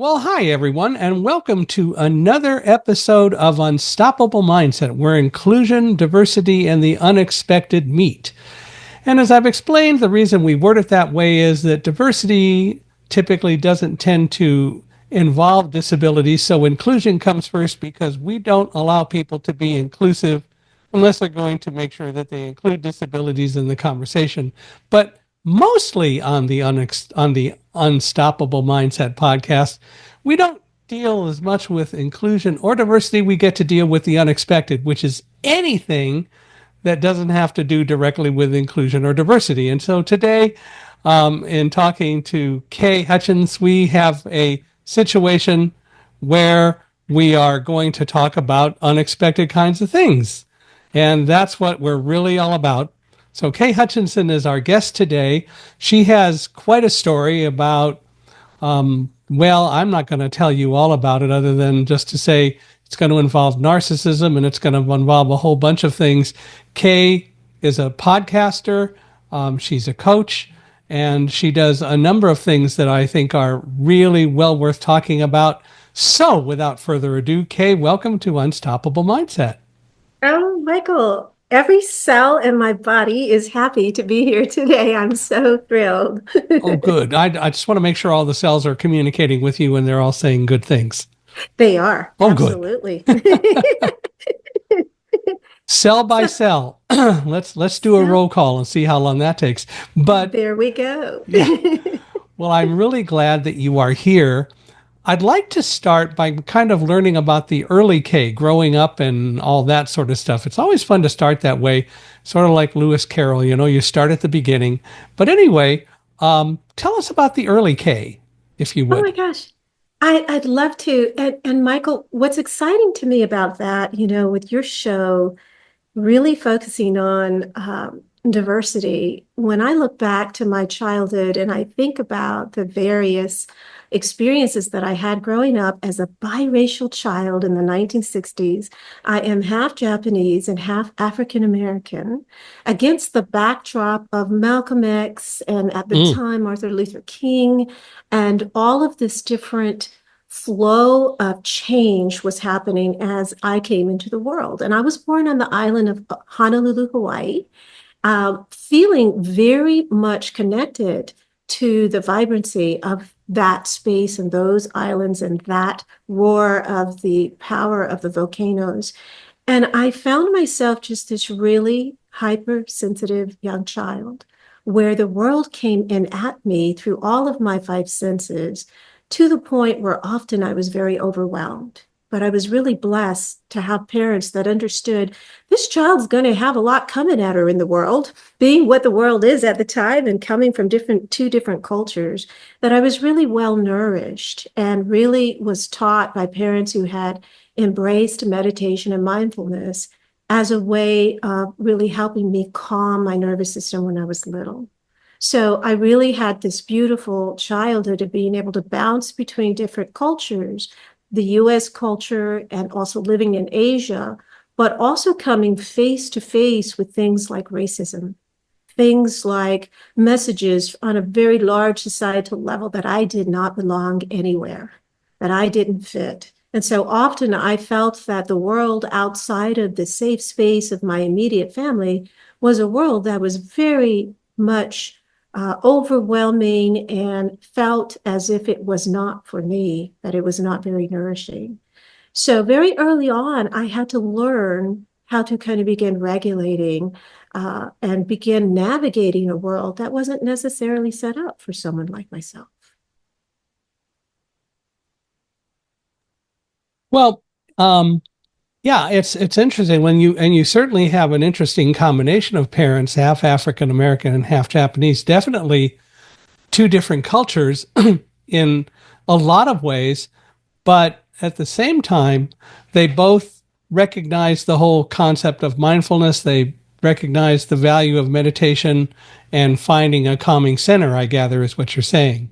Well, hi, everyone, and welcome to another episode of Unstoppable Mindset, where inclusion, diversity, and the unexpected meet. And as I've explained, the reason we word it that way is that diversity typically doesn't tend to involve disabilities, so inclusion comes first because we don't allow people to be inclusive unless they're going to make sure that they include disabilities in the conversation. But mostly on the Unstoppable Mindset podcast, we don't deal as much with inclusion or diversity. We get to deal with the unexpected, which is anything that doesn't have to do directly with inclusion or diversity. And so today, in talking to Kay Hutchins, we have a situation where we are going to talk about unexpected kinds of things. And that's what we're really all about. So Kay Hutchinson is our guest today. She has quite a story about, well, I'm not going to tell you all about it other than just to say it's going to involve narcissism and it's going to involve a whole bunch of things. Kay is a podcaster. She's a coach, and she does a number of things that I think are really well worth talking about. So without further ado, Kay, welcome to Unstoppable Mindset. Oh, Michael, every cell in my body is happy to be here today. I'm so thrilled. Oh, good. I just want to make sure all the cells are communicating with you and they're all saying good things. They are, Oh, good. absolutely. Cell by So, cell. Let's do a so roll call and see how long that takes. But there we go. yeah, well, I'm really glad that you are here. I'd like to start by kind of learning about the early Kay, growing up and all that sort of stuff. It's always fun to start that way, sort of like Lewis Carroll, you start at the beginning. But anyway, tell us about the early Kay, if you Oh my would. gosh. I'd love to. And Michael, what's exciting to me about that, with your show really focusing on diversity, when I look back to my childhood and I think about the various experiences that I had growing up as a biracial child in the 1960s, I am half Japanese and half African American against the backdrop of Malcolm X and at the Mm, time Martin Luther King and all of this different flow of change was happening as I came into the world. And I was born on the island of Honolulu, Hawaii, feeling very much connected to the vibrancy of that space and those islands and that roar of the power of the volcanoes. And I found myself just this really hypersensitive young child where the world came in at me through all of my five senses to the point where often I was very overwhelmed. But I was really blessed to have parents that understood this child's going to have a lot coming at her in the world, being what the world is at the time and coming from two different cultures, that I was really well nourished and really was taught by parents who had embraced meditation and mindfulness as a way of really helping me calm my nervous system when I was little. So I really had this beautiful childhood of being able to bounce between different cultures, the US culture and also living in Asia, but also coming face to face with things like racism, things like messages on a very large societal level that I did not belong anywhere, that I didn't fit. And so often I felt that the world outside of the safe space of my immediate family was a world that was very much overwhelming and felt as if it was not for me, that it was not very nourishing. So very early on, I had to learn how to kind of begin regulating and begin navigating a world that wasn't necessarily set up for someone like myself. well, yeah, it's interesting when you certainly have an interesting combination of parents, half African American and half Japanese. Definitely two different cultures in a lot of ways, but at the same time, they both recognize the whole concept of mindfulness. They recognize the value of meditation and finding a calming center, I gather, is what you're saying.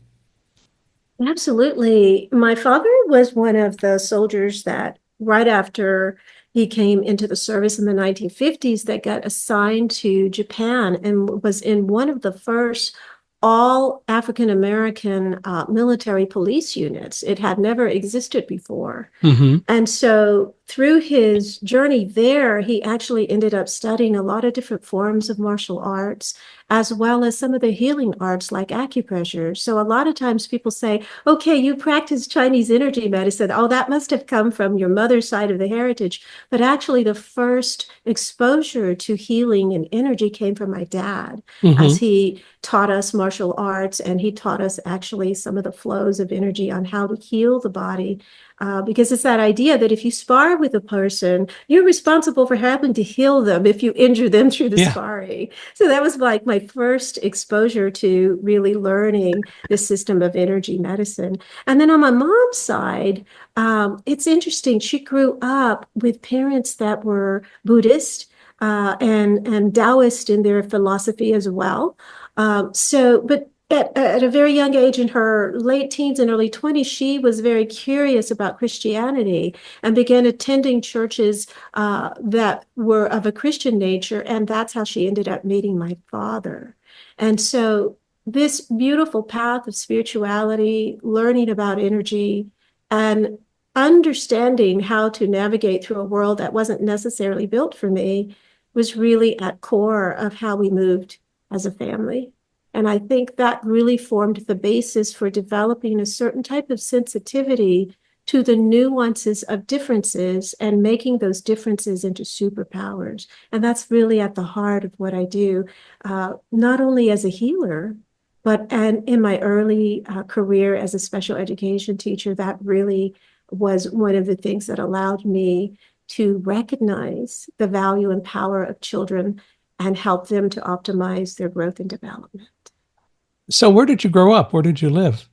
Absolutely. My father was one of the soldiers that right after he came into the service in the 1950s that got assigned to Japan and was in one of the first all African American military police units. It had never existed before. Hmm. And so through his journey there, he actually ended up studying a lot of different forms of martial arts, as well as some of the healing arts like acupressure. So a lot of times people say, okay, you practice Chinese energy medicine. Oh, that must have come from your mother's side of the heritage. But actually, the first exposure to healing and energy came from my dad, as Hmm. he taught us martial arts and he taught us actually some of the flows of energy on how to heal the body. Because it's that idea that if you spar with a person, you're responsible for having to heal them if you injure them through the Yeah. sparring. So that was like my first exposure to really learning the system of energy medicine. And then on my mom's side, it's interesting. She grew up with parents that were Buddhist and Taoist in their philosophy as well. But at a very young age, in her late teens and early 20s, she was very curious about Christianity and began attending churches that were of a Christian nature. And that's how she ended up meeting my father. And so, this beautiful path of spirituality, learning about energy, and understanding how to navigate through a world that wasn't necessarily built for me was really at core of how we moved as a family. And I think that really formed the basis for developing a certain type of sensitivity to the nuances of differences and making those differences into superpowers. And that's really at the heart of what I do, not only as a healer, but and in my early career as a special education teacher, that really was one of the things that allowed me to recognize the value and power of children and help them to optimize their growth and development. So where did you grow up? Where did you live?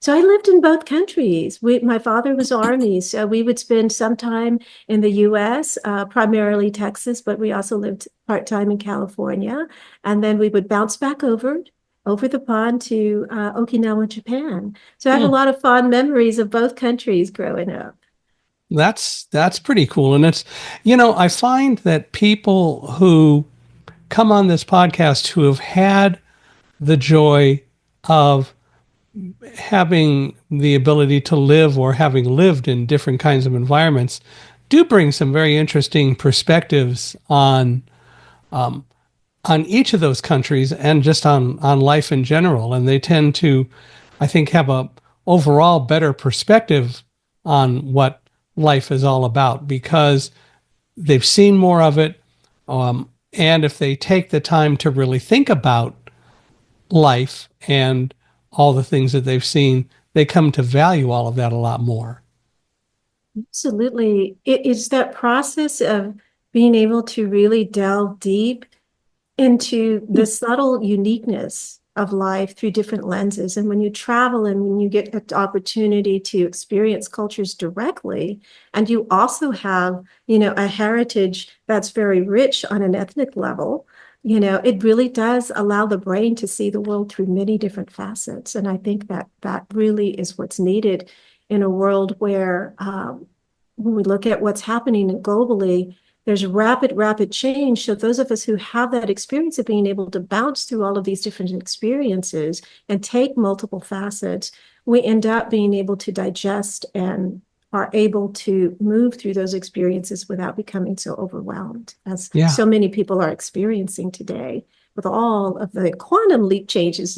So I lived in both countries. My father was Army, so we would spend some time in the U.S., primarily Texas, but we also lived part-time in California. And then we would bounce back over the pond to Okinawa, Japan. So I have a Hmm. lot of fond memories of both countries growing up. That's pretty cool. And it's, I find that people who come on this podcast who have had the joy of having the ability to live or having lived in different kinds of environments do bring some very interesting perspectives on each of those countries and just on life in general. And they tend to, I think, have a overall better perspective on what life is all about because they've seen more of it. And if they take the time to really think about life and all the things that they've seen, they come to value all of that a lot more. Absolutely. It's that process of being able to really delve deep into the subtle uniqueness of life through different lenses. And when you travel and when you get an opportunity to experience cultures directly, and you also have, a heritage that's very rich on an ethnic level, it really does allow the brain to see the world through many different facets. And I think that that really is what's needed in a world where, when we look at what's happening globally, there's rapid change. So those of us who have that experience of being able to bounce through all of these different experiences and take multiple facets, we end up being able to digest and are able to move through those experiences without becoming so overwhelmed as Yeah. so many people are experiencing today with all of the quantum leap changes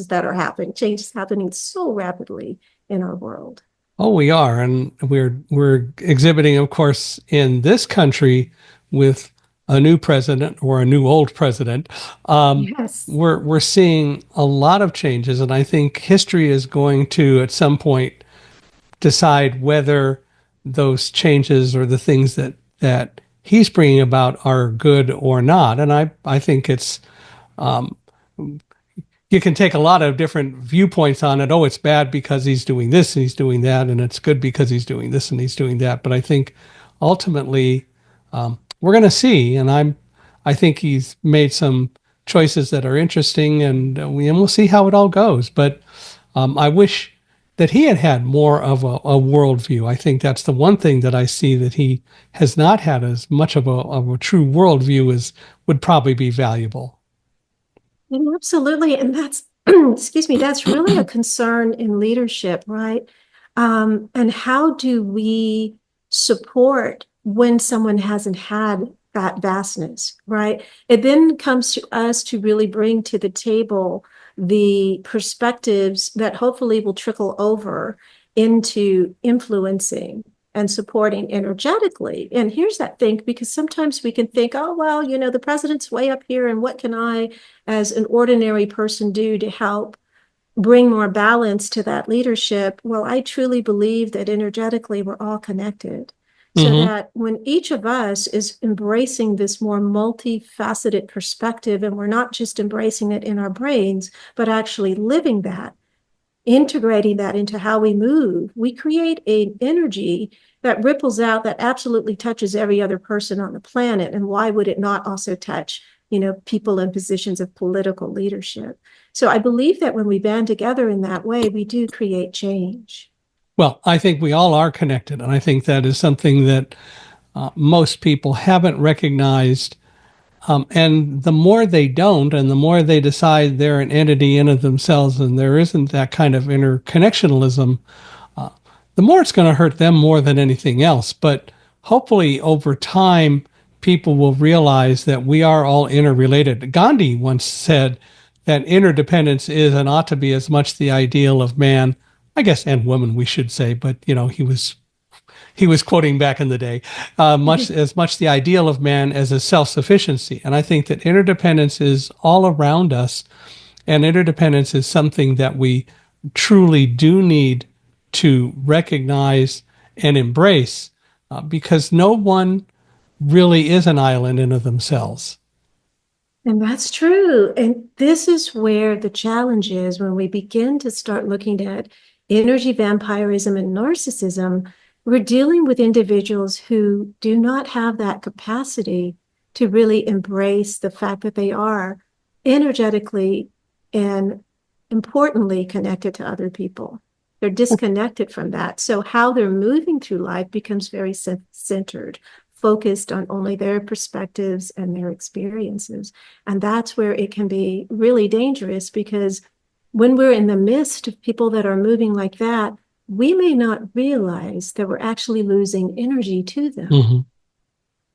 happening so rapidly in our world. Oh, we are, and we're exhibiting, of course, in this country with a new president or a new old president. Um, Yes. we're seeing a lot of changes, and I think history is going to, at some point, decide whether those changes or the things that he's bringing about are good or not. And I think it's you can take a lot of different viewpoints on it. Oh, it's bad because he's doing this and he's doing that, and it's good because he's doing this and he's doing that. But I think ultimately we're going to see, and I think he's made some choices that are interesting, and we'll see how it all goes. But I wish that he had had more of a worldview. I think that's the one thing that I see that he has not had as much of a true worldview as would probably be valuable. And absolutely. And excuse me, that's really a concern in leadership, right? And how do we support when someone hasn't had that vastness, right? It then comes to us to really bring to the table the perspectives that hopefully will trickle over into influencing and supporting energetically. And here's that thing, because sometimes we can think, oh, well, the president's way up here, and what can I, as an ordinary person, do to help bring more balance to that leadership? Well, I truly believe that energetically we're all connected. So Hmm. that when each of us is embracing this more multifaceted perspective, and we're not just embracing it in our brains, but actually living that, integrating that into how we move, we create an energy that ripples out, that absolutely touches every other person on the planet. And why would it not also touch, people in positions of political leadership? So I believe that when we band together in that way, we do create change. Well, I think we all are connected. And I think that is something that most people haven't recognized. And the more they don't, and the more they decide they're an entity in of themselves, and there isn't that kind of interconnectionalism, the more it's going to hurt them more than anything else. But hopefully, over time, people will realize that we are all interrelated. Gandhi once said that interdependence is and ought to be as much the ideal of man, I guess, and woman, we should say, but he was quoting back in the day, much the ideal of man as a self-sufficiency. And I think that interdependence is all around us, and interdependence is something that we truly do need to recognize and embrace, because no one really is an island in of themselves. And that's true. And this is where the challenge is when we begin to start looking at energy vampirism and narcissism. We're dealing with individuals who do not have that capacity to really embrace the fact that they are energetically and importantly connected to other people. They're disconnected from that. So how they're moving through life becomes very centered, focused on only their perspectives and their experiences. And that's where it can be really dangerous, because when we're in the midst of people that are moving like that, we may not realize that we're actually losing energy to them. Mm-hmm.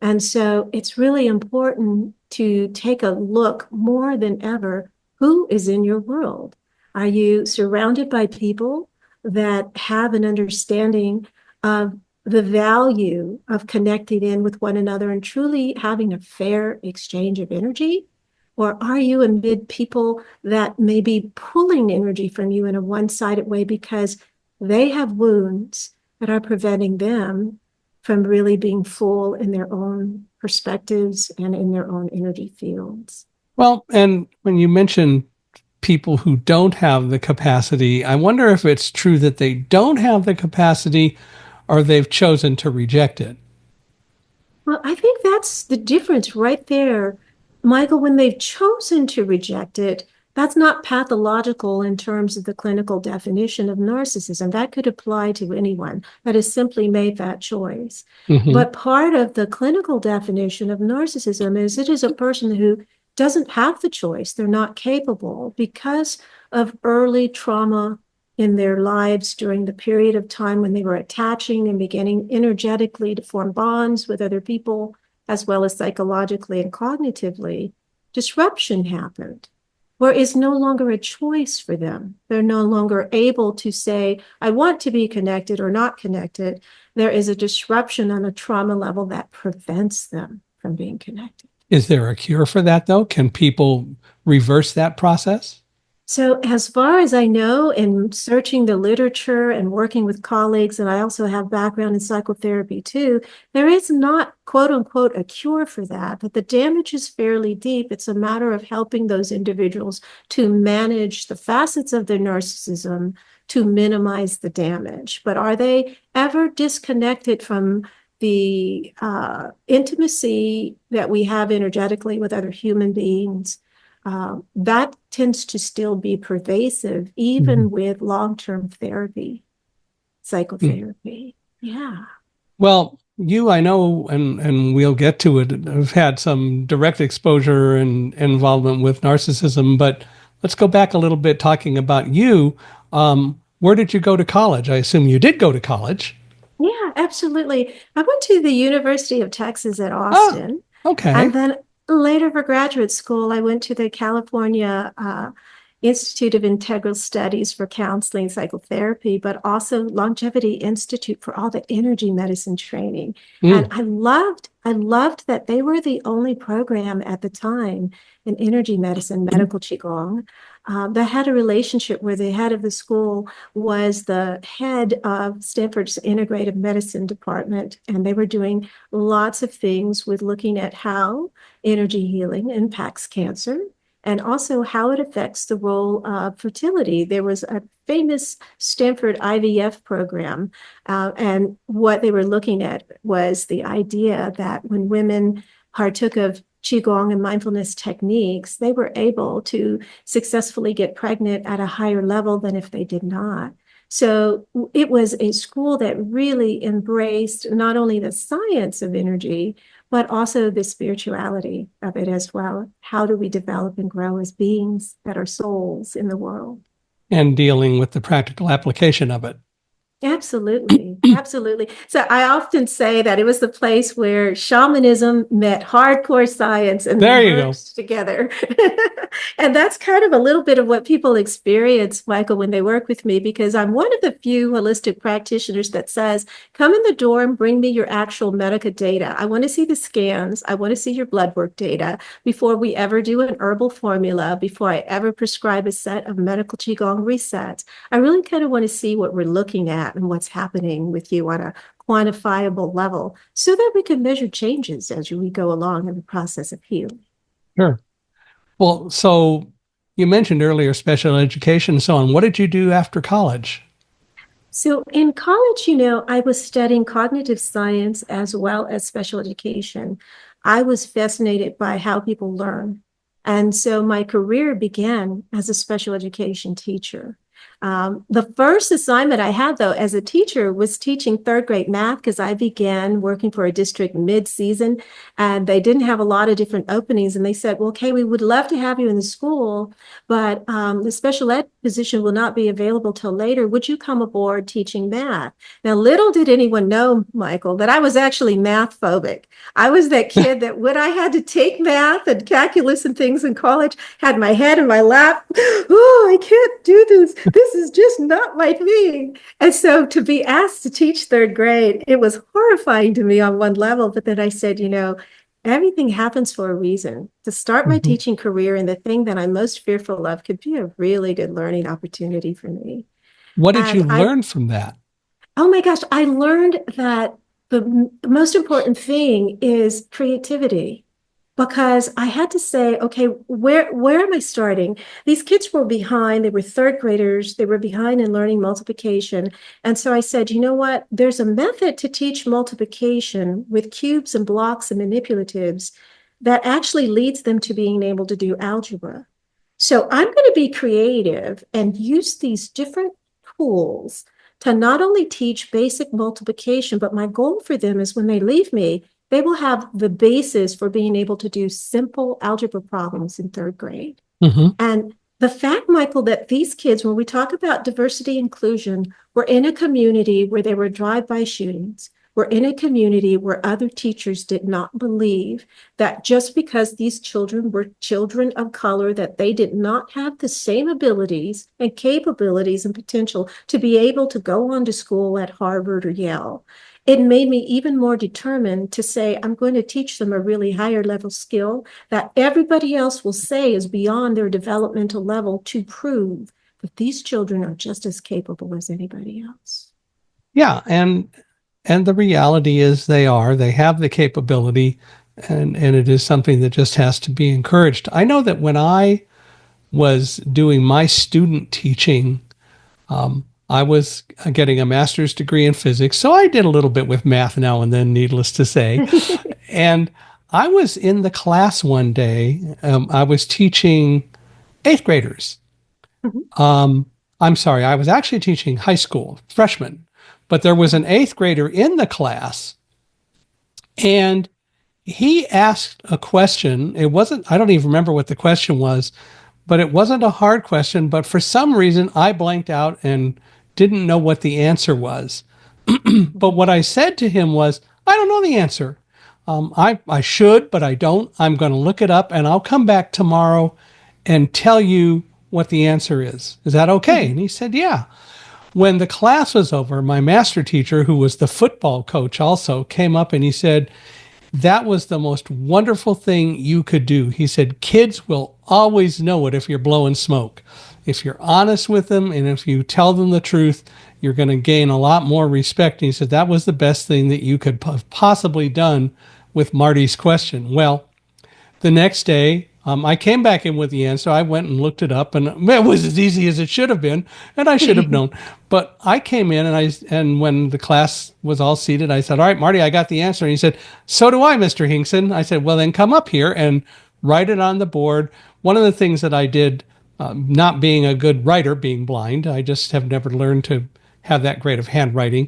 And so it's really important to take a look more than ever. Who is in your world? Are you surrounded by people that have an understanding of the value of connecting in with one another and truly having a fair exchange of energy? Or are you amid people that may be pulling energy from you in a one-sided way because they have wounds that are preventing them from really being full in their own perspectives and in their own energy fields? Well, and when you mention people who don't have the capacity, I wonder if it's true that they don't have the capacity or they've chosen to reject it. Well, I think that's the difference right there, Michael. When they've chosen to reject it, that's not pathological in terms of the clinical definition of narcissism. That could apply to anyone that has simply made that choice. Mm-hmm. But part of the clinical definition of narcissism is it is a person who doesn't have the choice. They're not capable because of early trauma in their lives during the period of time when they were attaching and beginning energetically to form bonds with other people, as well as psychologically and cognitively. Disruption happened, where it's no longer a choice for them. They're no longer able to say, I want to be connected or not connected. There is a disruption on a trauma level that prevents them from being connected. Is there a cure for that, though? Can people reverse that process? So as far as I know, in searching the literature and working with colleagues, and I also have background in psychotherapy too, there is not, quote unquote, a cure for that, but the damage is fairly deep. It's a matter of helping those individuals to manage the facets of their narcissism to minimize the damage. But are they ever disconnected from the intimacy that we have energetically with other human beings? That tends to still be pervasive, even with long-term therapy, psychotherapy. Yeah. Well, you, I know, and we'll get to it, have had some direct exposure and involvement with narcissism, but let's go back a little bit talking about you. Where did you go to college? I assume you did go to college. Yeah, absolutely. I went to the University of Texas at Oh, Austin. And okay. then later for graduate school, I went to the California Institute of Integral Studies for Counseling and Psychotherapy, but also Longevity Institute for all the energy medicine training. And Mm. I loved that they were the only program at the time in energy medicine, medical qigong, that had a relationship where the head of the school was the head of Stanford's integrative medicine department, and they were doing lots of things with looking at how energy healing impacts cancer and also how it affects the role of fertility. There was a famous Stanford IVF program, and what they were looking at was the idea that when women partook of Qigong and mindfulness techniques, they were able to successfully get pregnant at a higher level than if they did not. So it was a school that really embraced not only the science of energy, but also the spirituality of it as well. How do we develop and grow as beings that are souls in the world? And dealing with the practical application of it. Absolutely. Absolutely. So I often say that it was the place where shamanism met hardcore science and they There you go. merged together. And that's kind of a little bit of what people experience, Michael, when they work with me, because I'm one of the few holistic practitioners that says, come in the door and bring me your actual medical data. I want to see the scans. I want to see your blood work data before we ever do an herbal formula, before I ever prescribe a set of medical Qigong resets. I really kind of want to see what we're looking at and what's happening with you on a quantifiable level so that we can measure changes as we go along in the process of healing. Sure. Well, so you mentioned earlier special education and so on. What did you do after college? So in college, I was studying cognitive science as well as special education. I was fascinated by how people learn. And so my career began as a special education teacher. The first assignment I had, though, as a teacher was teaching third grade math because I began working for a district mid-season and they didn't have a lot of different openings. And they said, well, Kay, we would love to have you in the school, but the special ed position will not be available till later. Would you come aboard teaching math? Now, little did anyone know, Michael, that I was actually math phobic. I was that kid that when I had to take math and calculus and things in college, had my head in my lap. Oh, I can't do this. This is just not my thing. And so to be asked to teach third grade, it was horrifying to me on one level. But then I said, everything happens for a reason. To start my Mhm. teaching career in the thing that I'm most fearful of could be a really good learning opportunity for me. What did you And I learn from that? Oh my gosh, I learned that the most important thing is creativity because I had to say, okay, where am I starting? These kids were behind. They were third graders. They were behind in learning multiplication. And so I said, you know what? There's a method to teach multiplication with cubes and blocks and manipulatives that actually leads them to being able to do algebra. So I'm going to be creative and use these different tools to not only teach basic multiplication, but my goal for them is when they leave me, they will have the basis for being able to do simple algebra problems in third grade. Hmm. And the fact, Michael, that these kids, when we talk about diversity inclusion, were in a community where there were drive-by shootings. We're in a community where other teachers did not believe that just because these children were children of color, that they did not have the same abilities and capabilities and potential to be able to go on to school at Harvard or Yale. It made me even more determined to say, I'm going to teach them a really higher level skill that everybody else will say is beyond their developmental level to prove that these children are just as capable as anybody else. Yeah, and the reality is they have the capability, and it is something that just has to be encouraged. I know that when I was doing my student teaching, I was getting a master's degree in physics, so I did a little bit with math now and then, needless to say. And I was in the class one day. I was teaching eighth graders. I'm sorry, I was actually teaching high school freshmen, but there was an eighth grader in the class, and he asked a question. It wasn't, I don't even remember what the question was, but it wasn't a hard question. But for some reason, I blanked out and didn't know what the answer was. But what I said to him was, I don't know the answer. I should, but I don't. I'm going to look it up and I'll come back tomorrow and tell you what the answer is. Is that okay? Mhm. And he said, yeah. When the class was over, my master teacher, who was the football coach also, came up and he said, that was the most wonderful thing you could do. He said, kids will always know it if you're blowing smoke. If you're honest with them and if you tell them the truth, you're going to gain a lot more respect. And he said, that was the best thing that you could have possibly done with Marty's question. Well, the next day, I came back in with the answer. I went and looked it up, and it was as easy as it should have been, and I should have known. But I came in, and when the class was all seated, I said, "All right, Marty, I got the answer." And he said, "So do I, Mr. Hingson." I said, "Well, then come up here and write it on the board." One of the things that I did, not being a good writer, being blind, I just have never learned to have that great of handwriting.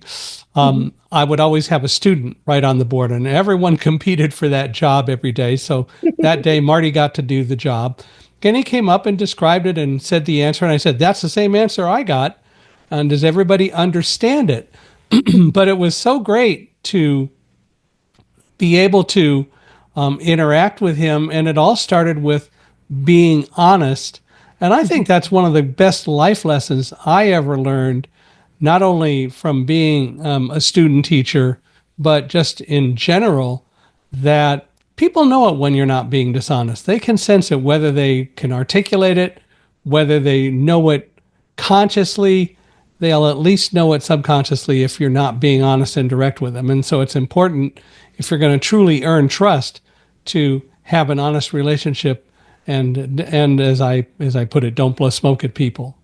Mhm. I would always have a student write on the board, and everyone competed for that job every day. So that day, Marty got to do the job. And he came up and described it and said the answer. And I said, that's the same answer I got. And does everybody understand it? But it was so great to be able to interact with him. And it all started with being honest. And I think that's one of the best life lessons I ever learned, not only from being a student teacher, but just in general, that people know it when you're not being dishonest. They can sense it, whether they can articulate it, whether they know it consciously, they'll at least know it subconsciously if you're not being honest and direct with them. And so it's important, if you're going to truly earn trust, to have an honest relationship and as I put it, don't blow smoke at people.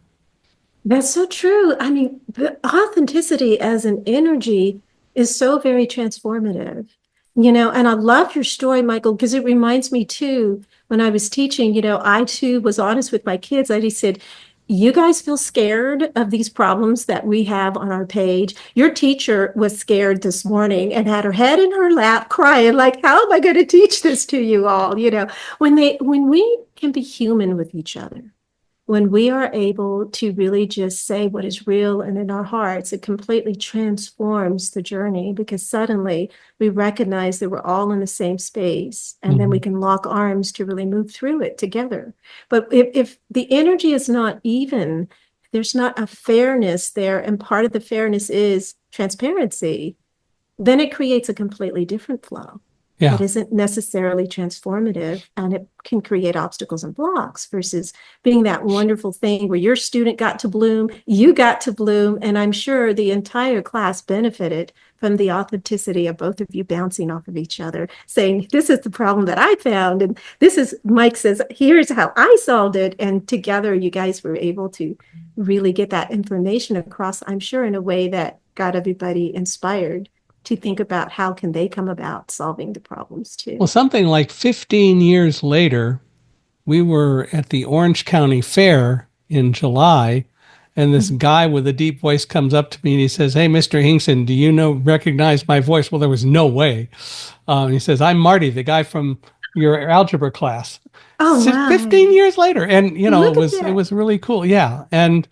That's so true. I mean, the authenticity as an energy is so very transformative, and I love your story, Michael, because it reminds me too, when I was teaching, I too was honest with my kids. I just said, you guys feel scared of these problems that we have on our page. Your teacher was scared this morning and had her head in her lap crying, like, how am I going to teach this to you all? When we can be human with each other, when we are able to really just say what is real and in our hearts, it completely transforms the journey, because suddenly we recognize that we're all in the same space, and then we Mhm. can lock arms to really move through it together. But if the energy is not even, there's not a fairness there, and part of the fairness is transparency, then it creates a completely different flow that Yeah. isn't necessarily transformative, and it can create obstacles and blocks versus being that wonderful thing where your student got to bloom, you got to bloom, and I'm sure the entire class benefited from the authenticity of both of you bouncing off of each other, saying, this is the problem that I found, and this is, Mike says, here's how I solved it, and together you guys were able to really get that information across, I'm sure, in a way that got everybody inspired to think about how can they come about solving the problems Well, too. something like 15 years later, we were at the Orange County Fair in July, and this Mhm. guy with a deep voice comes up to me and he says, "Hey, Mr. Hingson, do you recognize my voice?" Well, there was no way. He says, "I'm Marty, the guy from your algebra class." Oh, wow. 15 years later, and it Look at was it that. was really cool. Yeah, and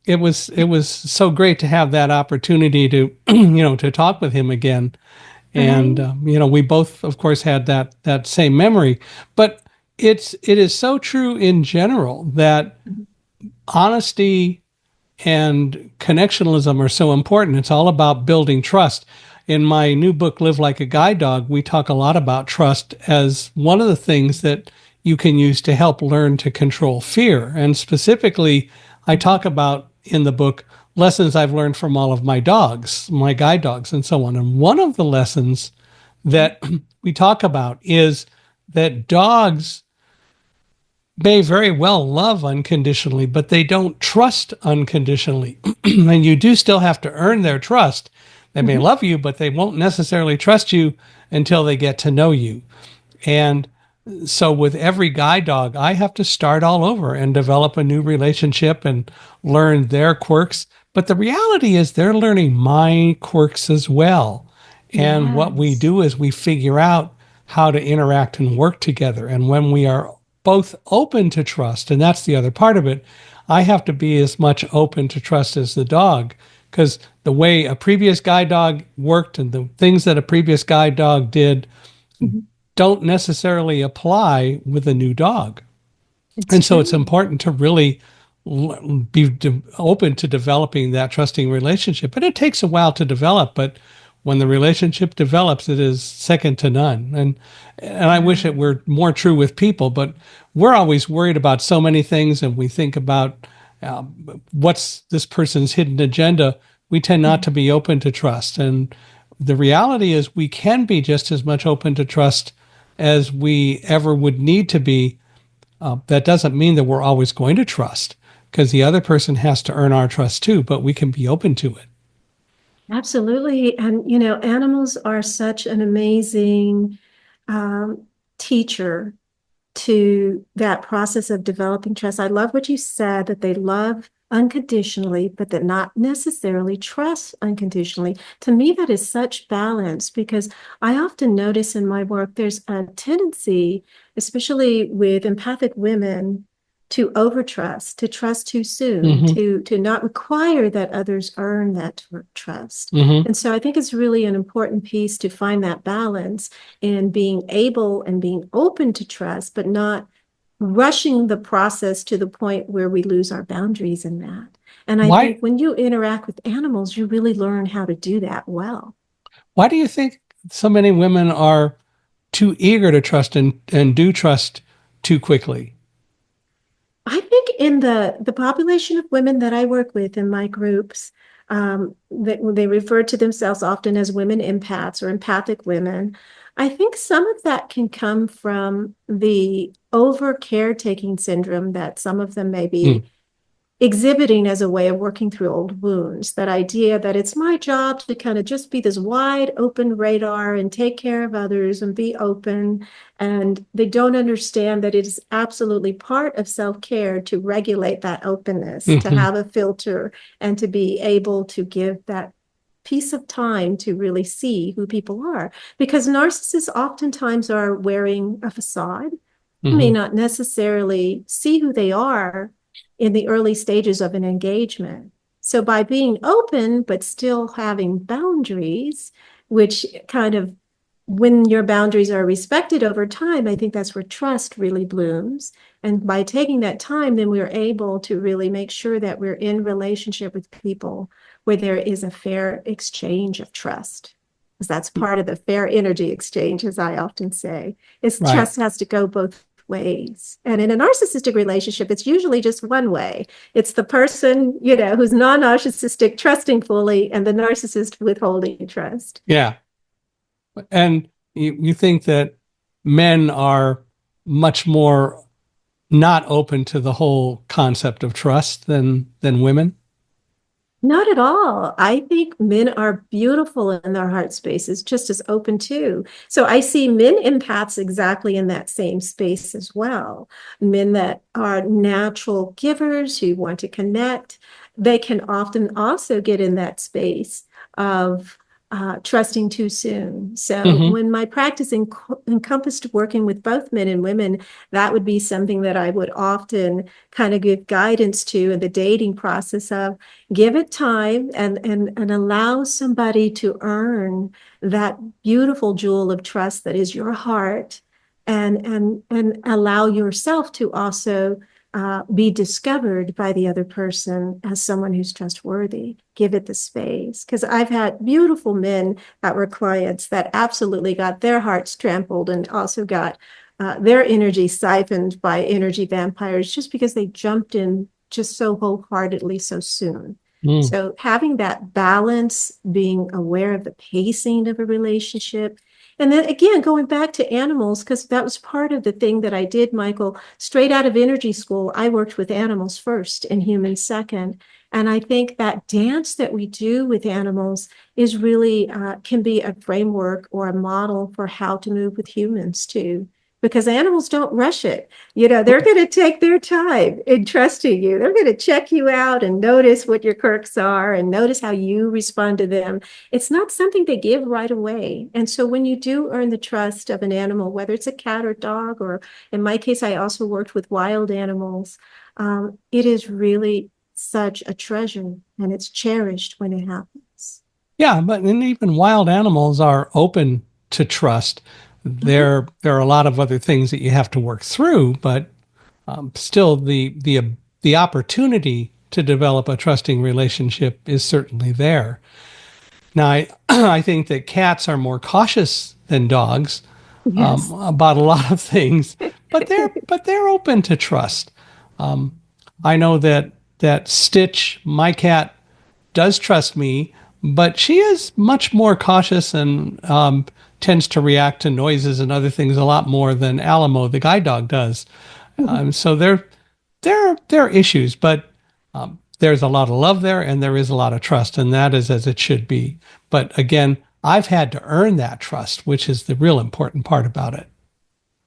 it was so great to have that opportunity to to talk with him again. And Right. we both, of course, had that same memory. But it is so true in general that honesty and connectionalism are so important. It's all about building trust. In my new book, Live Like a Guide Dog, we talk a lot about trust as one of the things that you can use to help learn to control fear. And specifically, I talk about in the book lessons I've learned from all of my dogs, my guide dogs, and so on. And one of the lessons that we talk about is that dogs may very well love unconditionally, but they don't trust unconditionally. And you do still have to earn their trust. They may Mhm. love you, but they won't necessarily trust you until they get to know you. And so with every guide dog, I have to start all over and develop a new relationship and learn their quirks. But the reality is they're learning my quirks as well. And what we Yes. do is we figure out how to interact and work together. And when we are both open to trust, and that's the other part of it. I have to be as much open to trust as the dog, because the way a previous guide dog worked and the things that a previous guide dog did Mhm. don't necessarily apply with a new dog. It's And so it's true. important to really be open to developing that trusting relationship. And it takes a while to develop, but when the relationship develops, it is second to none. And I wish it Yeah. were more true with people, but we're always worried about so many things, and we think about what's this person's hidden agenda. We tend not to Mhm. be open to trust. And the reality is, we can be just as much open to trust as we ever would need to be. That doesn't mean that we're always going to trust, because the other person has to earn our trust too, but we can be open to it. Absolutely. And, animals are such an amazing um, teacher to that process of developing trust. I love what you said, that they love unconditionally, but that not necessarily trust unconditionally. To me, that is such balance, because I often notice in my work there's a tendency, especially with empathic women, to overtrust, to trust too soon, Mm-hmm. to not require that others earn that trust. Mm-hmm. And so I think it's really an important piece to find that balance in being able and being open to trust, but not rushing the process to the point where we lose our boundaries in that. And I think Why when you interact with animals, you really learn how to do that well. why do you think so many women are too eager to trust and do trust too quickly? I think in the population of women that I work with in my groups, that they refer to themselves often as women empaths or empathic women. I think some of that can come from the over caretaking syndrome that some of them may Mm. be exhibiting as a way of working through old wounds. That idea that it's my job to kind of just be this wide open radar and take care of others and be open. And they don't understand that it is absolutely part of self-care to regulate that openness, to Mm-hmm. have a filter, and to be able to give that piece of time to really see who people are. Because narcissists oftentimes are wearing a facade, may Mm-hmm. not necessarily see who they are in the early stages of an engagement. So by being open, but still having boundaries, which kind of, when your boundaries are respected over time, I think that's where trust really blooms. And by taking that time, then we're able to really make sure that we're in relationship with people where there is a fair exchange of trust. Because that's part of the fair energy exchange, as I often say, is Right. trust has to go both ways. And in a narcissistic relationship, it's usually just one way. It's the person, who's non-narcissistic, trusting fully, and the narcissist withholding trust. Yeah. And you think that men are much more not open to the whole concept of trust than women? Not at all. I think men are beautiful in their heart spaces, just as open too. So I see men empaths exactly in that same space as well. Men that are natural givers who want to connect, they can often also get in that space of trusting too soon. So Mm-hmm. when my practice encompassed working with both men and women, that would be something that I would often kind of give guidance to in the dating process of give it time and allow somebody to earn that beautiful jewel of trust that is your heart, and allow yourself to also be discovered by the other person as someone who's trustworthy. Give it the space, because I've had beautiful men that were clients that absolutely got their hearts trampled and also got their energy siphoned by energy vampires just because they jumped in just so wholeheartedly so soon. Mm. So having that balance, being aware of the pacing of a relationship, and then again, going back to animals, because that was part of the thing that I did, Michael. Straight out of energy school, I worked with animals first and humans second. And I think that dance that we do with animals is really can be a framework or a model for how to move with humans too. because animals don't rush it. They're going to take their time in trusting you. They're going to check you out and notice what your quirks are and notice how you respond to them. It's not something they give right away. And so when you do earn the trust of an animal, whether it's a cat or dog, or in my case, I also worked with wild animals, it is really such a treasure, and it's cherished when it happens. Yeah, but and even wild animals are open to trust. Mhm. There are a lot of other things that you have to work through, but still the opportunity to develop a trusting relationship is certainly there. Now, I think that cats are more cautious than dogs Yes. about a lot of things, but they're open to trust. I know that Stitch, my cat, does trust me, but she is much more cautious and tends to react to noises and other things a lot more than Alamo, the guide dog, does. So there are issues, but there's a lot of love there, and there is a lot of trust, and that is as it should be. But again, I've had to earn that trust, which is the real important part about it.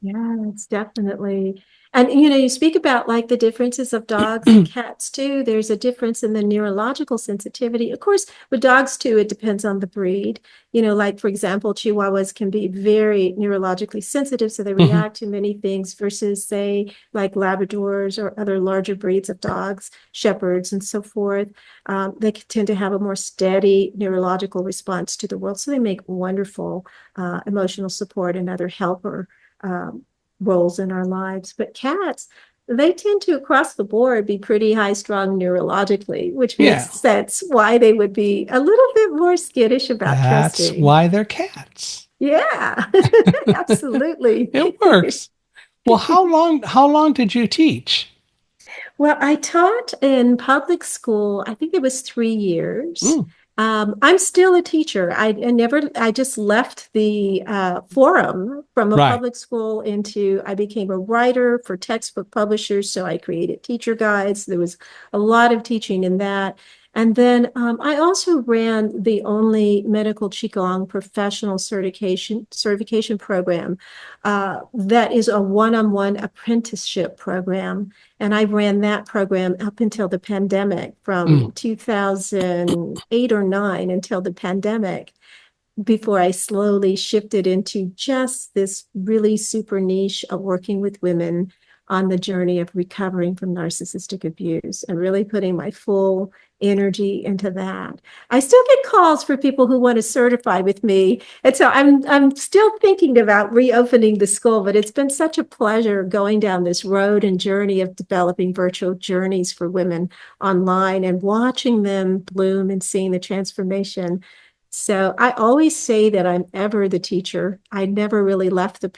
Yeah, it's definitely. And you speak about like the differences of dogs and cats too. There's a difference in the neurological sensitivity. Of course, with dogs too, it depends on the breed. Like for example, Chihuahuas can be very neurologically sensitive, so they Mhm. react to many things versus say like Labradors or other larger breeds of dogs, Shepherds and so forth. They tend to have a more steady neurological response to the world. So they make wonderful emotional support and other helper um, roles in our lives. But cats, they tend to, across the board, be pretty high strung neurologically, which makes Yeah, sense why they would be a little bit more skittish about that's trusting. why they're cats. Yeah, absolutely. It works. Well, how long did you teach? Well, I taught in public school, I think it was 3 years. Mm, I'm still a teacher. I just left the forum from a right. public school I became a writer for textbook publishers. So I created teacher guides. There was a lot of teaching in that. And then I also ran the only medical Qigong professional certification program that is a one-on-one apprenticeship program. And I ran that program up until the pandemic Mm. from 2008 or nine until the pandemic before I slowly shifted into just this really super niche of working with women on the journey of recovering from narcissistic abuse and really putting my full energy into that. I still get calls for people who want to certify with me. And so I'm still thinking about reopening the school, but it's been such a pleasure going down this road and journey of developing virtual journeys for women online and watching them bloom and seeing the transformation. So I always say that I'm ever the teacher. I never really left the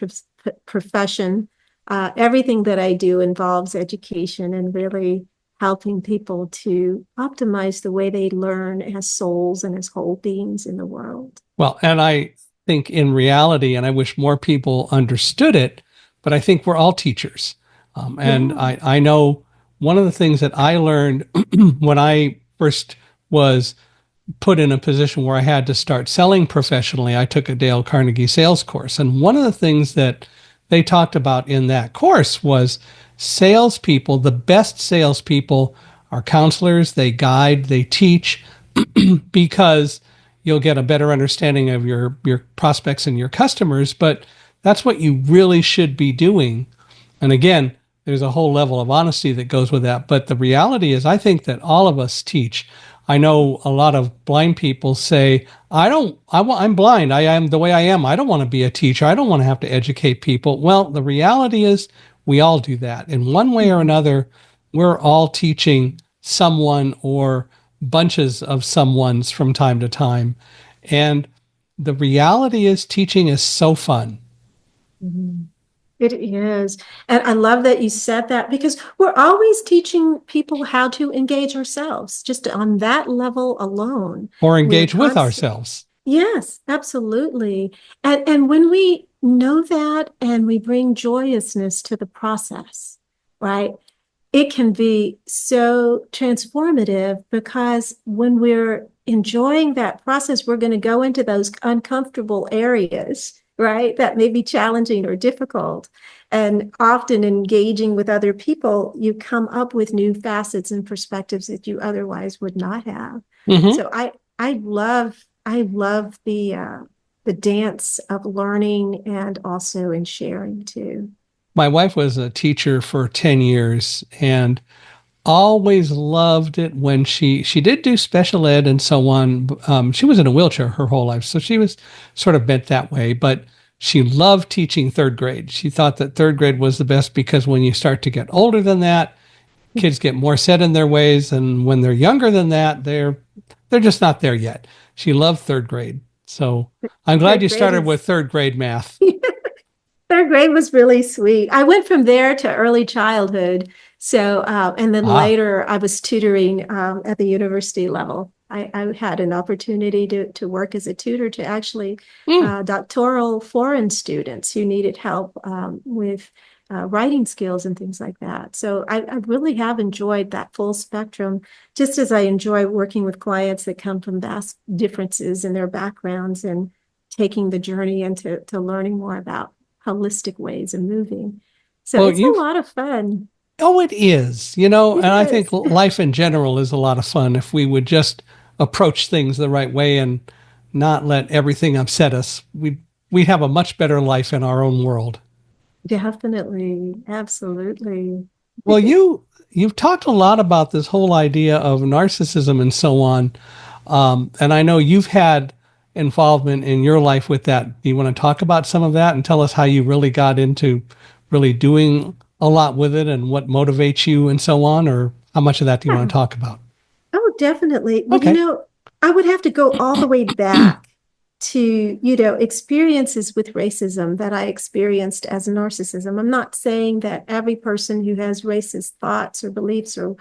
profession. Everything that I do involves education and really helping people to optimize the way they learn as souls and as whole beings in the world. Well, and I think in reality, and I wish more people understood it, but I think we're all teachers. And Yeah. I know one of the things that I learned when I first was put in a position where I had to start selling professionally, I took a Dale Carnegie sales course. And one of the things that they talked about in that course was salespeople, the best salespeople are counselors, they guide, they teach, because you'll get a better understanding of your prospects and your customers. But that's what you really should be doing. And again, there's a whole level of honesty that goes with that. But the reality is, I think that all of us teach. I know a lot of blind people say, I'm blind. I am the way I am. I don't want to be a teacher. I don't want to have to educate people. Well, the reality is we all do that. In one way or Mhm. another, we're all teaching someone or bunches of someones from time to time. And the reality is teaching is so fun. Mhm. It is. And I love that you said that because we're always teaching people how to engage ourselves, just on that level alone. Or We're engage with constant. ourselves. Yes, absolutely. And when we know that and we bring joyousness to the process, right? It can be so transformative because when we're enjoying that process, we're going to go into those uncomfortable areas, right? That may be challenging or difficult. And often engaging with other people, you come up with new facets and perspectives that you otherwise would not have. Hmm. So I love the dance of learning and also in sharing too. My wife was a teacher for 10 years and always loved it when she did do special ed and so on. She was in a wheelchair her whole life, so she was sort of bent that way. But she loved teaching third grade. She thought that third grade was the best because when you start to get older than that, kids get more set in their ways, and when they're younger than that, they're just not there yet. She loved third grade, so I'm glad Third you grade started with is third grade math. third grade was really sweet. I went from there to early childhood. So, and then Ah, later I was tutoring at the university level. I had an opportunity to work as a tutor to actually mm. doctoral foreign students who needed help with writing skills and things like that. So I really have enjoyed that full spectrum, just as I enjoy working with clients that come from vast differences in their backgrounds and taking the journey into to learning more about holistic ways of moving. So Well, it's a you've lot of fun. Oh, it is, and It I think is. life in general is a lot of fun if we would just approach things the right way and not let everything upset us. We have a much better life in our own world. Definitely. Absolutely. Well, you've talked a lot about this whole idea of narcissism and so on, and I know you've had involvement in your life with that. Do you want to talk about some of that and tell us how you really got into really doing a lot with it and what motivates you and so on, or how much of that do you want Yeah. to talk about? Oh, definitely. Well, Okay. I would have to go all the way back to, experiences with racism that I experienced as narcissism. I'm not saying that every person who has racist thoughts or beliefs or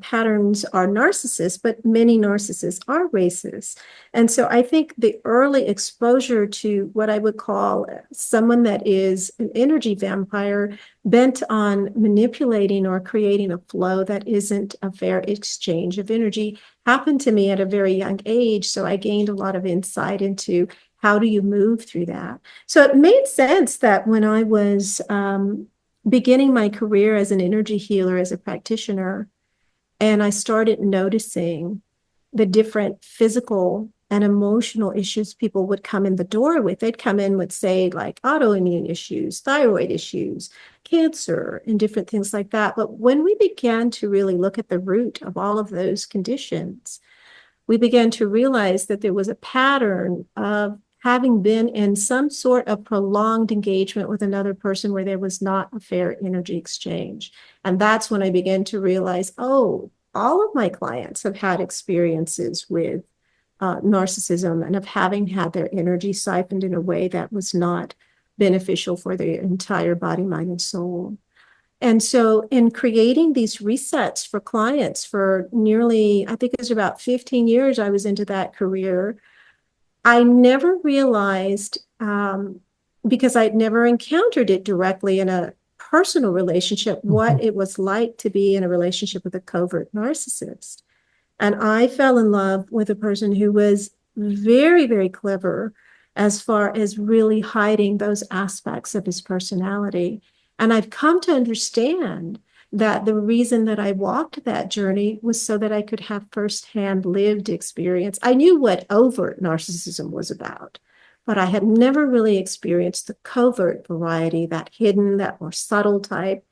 patterns are narcissists, but many narcissists are racist. And so I think the early exposure to what I would call someone that is an energy vampire bent on manipulating or creating a flow that isn't a fair exchange of energy happened to me at a very young age. So I gained a lot of insight into how do you move through that. So it made sense that when I was beginning my career as an energy healer, as a practitioner, and I started noticing the different physical and emotional issues people would come in the door with. They'd come in with, say, like autoimmune issues, thyroid issues, cancer, and different things like that. But when we began to really look at the root of all of those conditions, we began to realize that there was a pattern of having been in some sort of prolonged engagement with another person where there was not a fair energy exchange. And that's when I began to realize, oh, all of my clients have had experiences with narcissism and of having had their energy siphoned in a way that was not beneficial for their entire body, mind, and soul. And so, in creating these resets for clients for nearly, I think it was about 15 years, I was into that career. I never realized, because I'd never encountered it directly in a personal relationship, Mhm. what it was like to be in a relationship with a covert narcissist. And I fell in love with a person who was very, very clever as far as really hiding those aspects of his personality. And I've come to understand that the reason that I walked that journey was so that I could have firsthand lived experience. I knew what overt narcissism was about, but I had never really experienced the covert variety, that hidden, that more subtle type.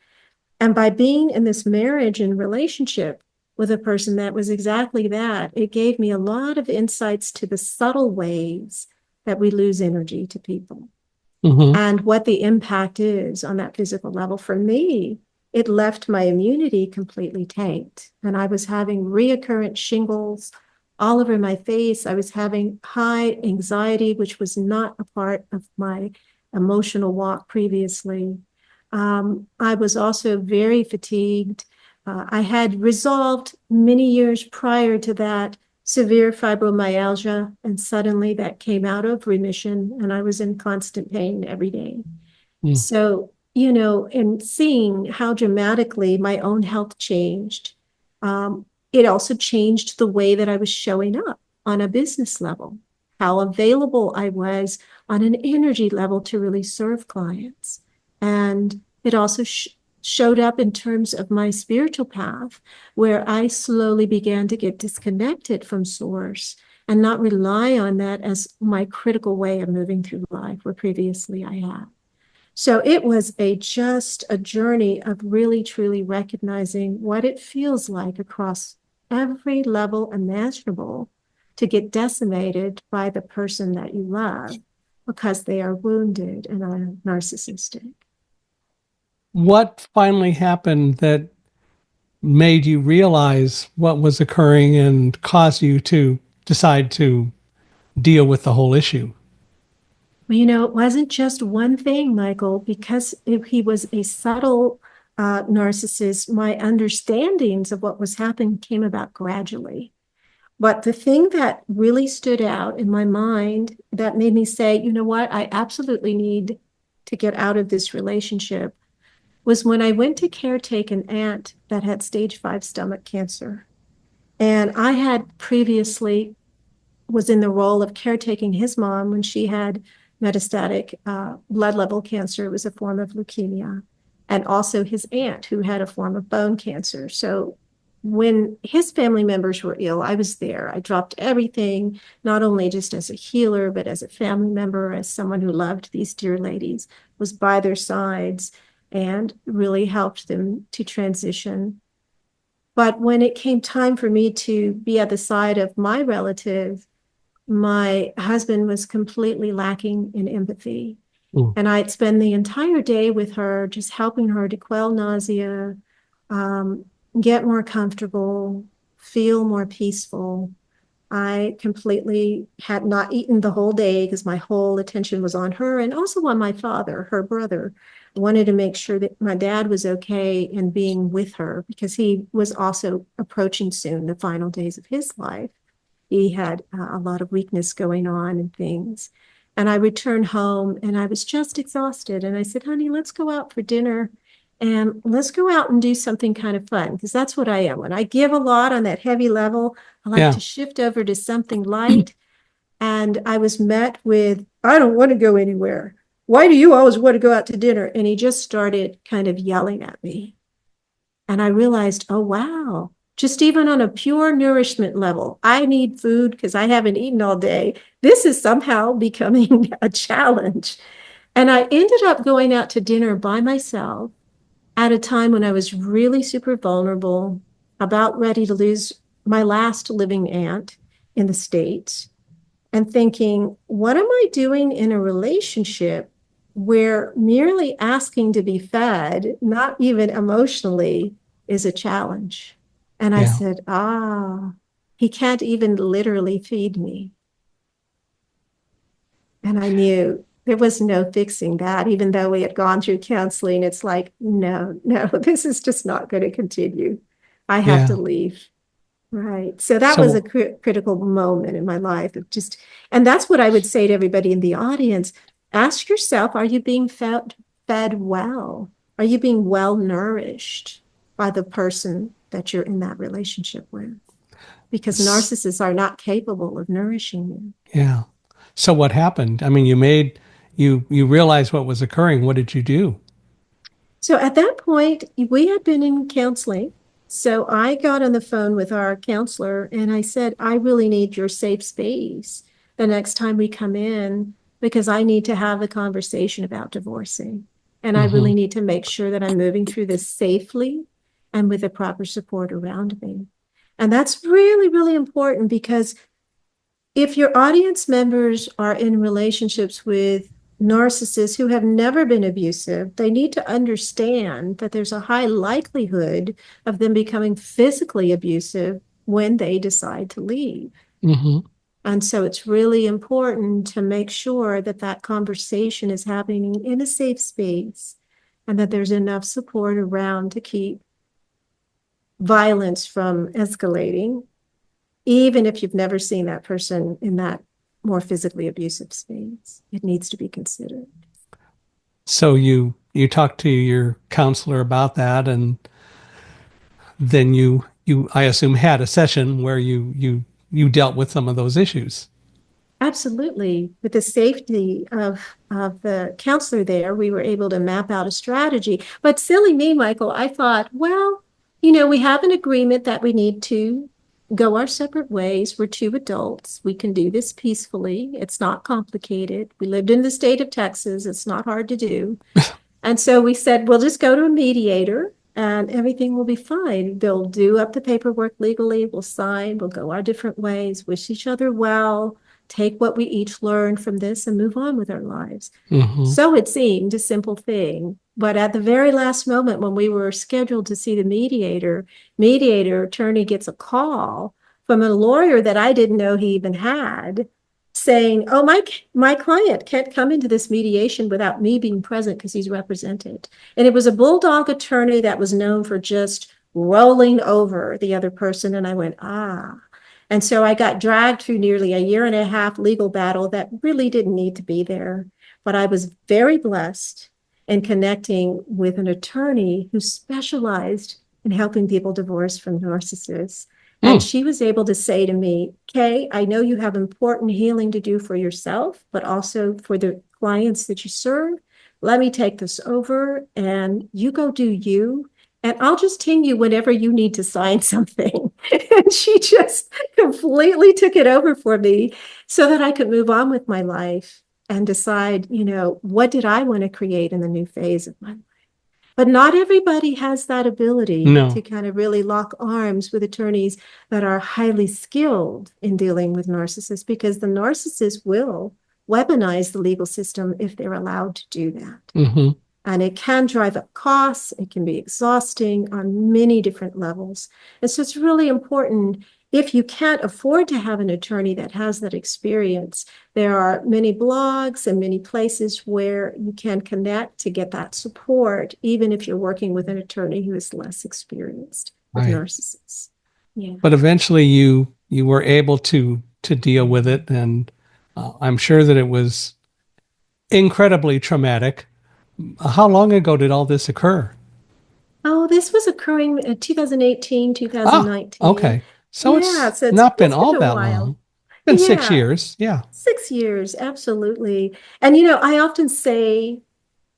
And by being in this marriage and relationship with a person that was exactly that, it gave me a lot of insights to the subtle ways that we lose energy to people Mhm. and what the impact is on that physical level. For me, it left my immunity completely tanked. And I was having reoccurrent shingles all over my face. I was having high anxiety, which was not a part of my emotional walk previously. I was also very fatigued. I had resolved many years prior to that severe fibromyalgia, and suddenly that came out of remission, and I was in constant pain every day. Mm. So, and seeing how dramatically my own health changed, it also changed the way that I was showing up on a business level. how available I was on an energy level to really serve clients. And it also showed up in terms of my spiritual path, where I slowly began to get disconnected from source and not rely on that as my critical way of moving through life, where previously I had. So it was just a journey of really truly recognizing what it feels like across every level imaginable to get decimated by the person that you love because they are wounded and are narcissistic. What finally happened that made you realize what was occurring and caused you to decide to deal with the whole issue? Well, it wasn't just one thing, Michael, because he was a subtle narcissist. My understandings of what was happening came about gradually. But the thing that really stood out in my mind that made me say, you know what, I absolutely need to get out of this relationship was when I went to caretake an aunt that had stage 5 stomach cancer. And I had previously was in the role of caretaking his mom when she had metastatic blood level cancer. It was a form of leukemia. And also his aunt, who had a form of bone cancer. So when his family members were ill, I was there. I dropped everything, not only just as a healer, but as a family member, as someone who loved these dear ladies, was by their sides and really helped them to transition. But when it came time for me to be at the side of my relative, my husband was completely lacking in empathy. Mm. And I'd spend the entire day with her, just helping her to quell nausea, um, get more comfortable, feel more peaceful. I completely had not eaten the whole day because my whole attention was on her and also on my father, her brother. I wanted to make sure that my dad was okay and being with her because he was also approaching soon the final days of his life. He had a lot of weakness going on and things. And I returned home and I was just exhausted. And I said, honey, let's go out for dinner and let's go out and do something kind of fun because that's what I am. When I give a lot on that heavy level, I like Yeah. to shift over to something light. And I was met with, I don't want to go anywhere. Why do you always want to go out to dinner? And he just started kind of yelling at me. And I realized, oh, wow, just even on a pure nourishment level, I need food because I haven't eaten all day. This is somehow becoming a challenge. And I ended up going out to dinner by myself at a time when I was really super vulnerable, about ready to lose my last living aunt in the States, and thinking, what am I doing in a relationship where merely asking to be fed, not even emotionally, is a challenge? And I Yeah. said, he can't even literally feed me. And I knew there was no fixing that, even though we had gone through counseling. It's like, no, this is just not going to continue. I have to Yeah. leave. Right. So that was a So, critical moment in my life of just, and that's what I would say to everybody in the audience. Ask yourself, are you being fed well? Are you being well nourished by the person that you're in that relationship with? Because s- narcissists are not capable of nourishing you. yeah. So what happened? I mean, you realized what was occurring. What did you do? So at that point, we had been in counseling. So I got on the phone with our counselor and I said, I really need your safe space the next time we come in because I need to have a conversation about divorcing. And I Mm-hmm. really need to make sure that I'm moving through this safely and with the proper support around me. And that's really, really important because if your audience members are in relationships with narcissists who have never been abusive, they need to understand that there's a high likelihood of them becoming physically abusive when they decide to leave. Mm-hmm. And so it's really important to make sure that that conversation is happening in a safe space and that there's enough support around to keep violence from escalating even if you've never seen that person in that more physically abusive space, it needs to be considered. So you talked to your counselor about that, and then you I assume had a session where you dealt with some of those issues. Absolutely. With the safety of the counselor there, we were able to map out a strategy. But silly me, Michael, I thought, well, we have an agreement that we need to go our separate ways. We're two adults. We can do this peacefully. It's not complicated. We lived in the state of Texas. It's not hard to do. And so we said, we'll just go to a mediator and everything will be fine. They'll do up the paperwork legally. We'll sign. We'll go our different ways, wish each other well, take what we each learned from this and move on with our lives. Hmm. So it seemed a simple thing. But at the very last moment, when we were scheduled to see the mediator attorney gets a call from a lawyer that I didn't know he even had, saying, "Oh, my client can't come into this mediation without me being present because he's represented." And it was a bulldog attorney that was known for just rolling over the other person. And I went, ah. And so I got dragged through nearly a year and a half legal battle that really didn't need to be there. But I was very blessed in connecting with an attorney who specialized in helping people divorce from narcissists. And Mm. she was able to say to me, "Kay, I know you have important healing to do for yourself, but also for the clients that you serve. Let me take this over and you go do you. And I'll just ting you whenever you need to sign something." And she just completely took it over for me so that I could move on with my life and decide, what did I want to create in the new phase of my life? But not everybody has that ability to No. kind of really lock arms with attorneys that are highly skilled in dealing with narcissists, because the narcissist will weaponize the legal system if they're allowed to do that. Hmm. And it can drive up costs. It can be exhausting on many different levels. And so it's really important. If you can't afford to have an attorney that has that experience, there are many blogs and many places where you can connect to get that support, even if you're working with an attorney who is less experienced with Right. narcissists. Yeah. But eventually you were able to deal with it, and I'm sure that it was incredibly traumatic. How long ago did all this occur? Oh, this was occurring in 2018, Ah, 2019. okay. So Yeah, it's so not been it's all been a that while. long. Been six Yeah, years. Yeah. 6 years, absolutely. And I often say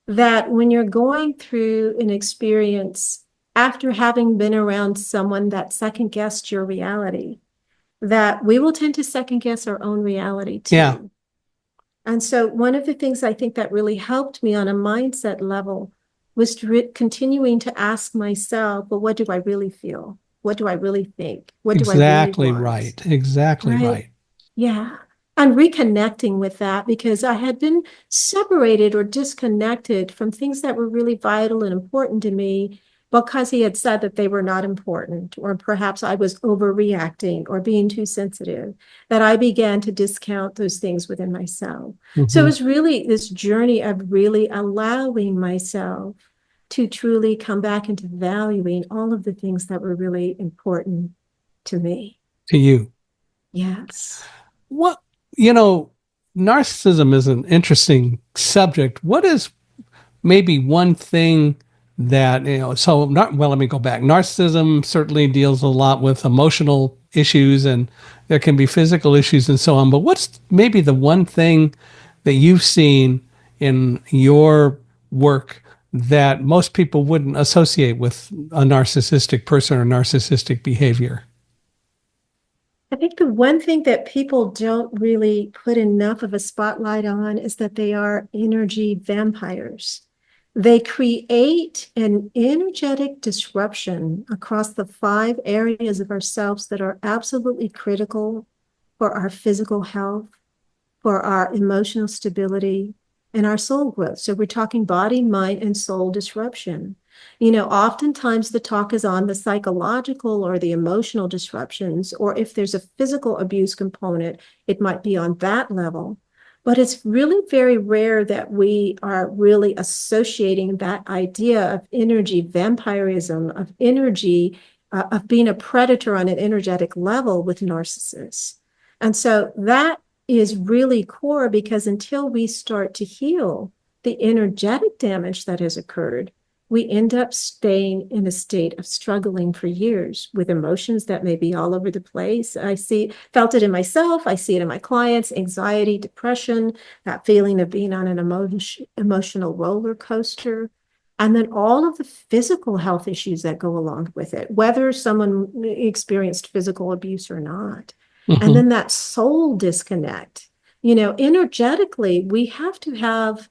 that when you're going through an experience after having been around someone that second guessed your reality, that we will tend to second guess our own reality Yeah. too. And so one of the things I think that really helped me on a mindset level was continuing to ask myself, well, what do I really feel? What do I really think? What do I really Exactly want? right. Exactly Right? right. Yeah. And reconnecting with that, because I had been separated or disconnected from things that were really vital and important to me because he had said that they were not important, or perhaps I was overreacting or being too sensitive, that I began to discount those things within myself. So it Hmm. was really this journey of really allowing myself to truly come back into valuing all of the things that were really important to me. To you. Yes. What, you know, narcissism is an interesting subject. What is maybe one thing that, so not, well, let me go back. Narcissism certainly deals a lot with emotional issues, and there can be physical issues and so on. But what's maybe the one thing that you've seen in your work that most people wouldn't associate with a narcissistic person or narcissistic behavior? I think the one thing that people don't really put enough of a spotlight on is that they are energy vampires. They create an energetic disruption across the 5 areas of ourselves that are absolutely critical for our physical health, for our emotional stability, and our soul growth. So we're talking body, mind, and soul disruption. Oftentimes the talk is on the psychological or the emotional disruptions, or if there's a physical abuse component, it might be on that level. But it's really very rare that we are really associating that idea of energy vampirism, of energy, of being a predator on an energetic level with narcissists. And so that is really core, because until we start to heal the energetic damage that has occurred, we end up staying in a state of struggling for years with emotions that may be all over the place. Felt it in myself. I see it in my clients, anxiety, depression, that feeling of being on an emotional roller coaster. And then all of the physical health issues that go along with it, whether someone experienced physical abuse or not. And Hmm. then that soul disconnect. Energetically, we have to have,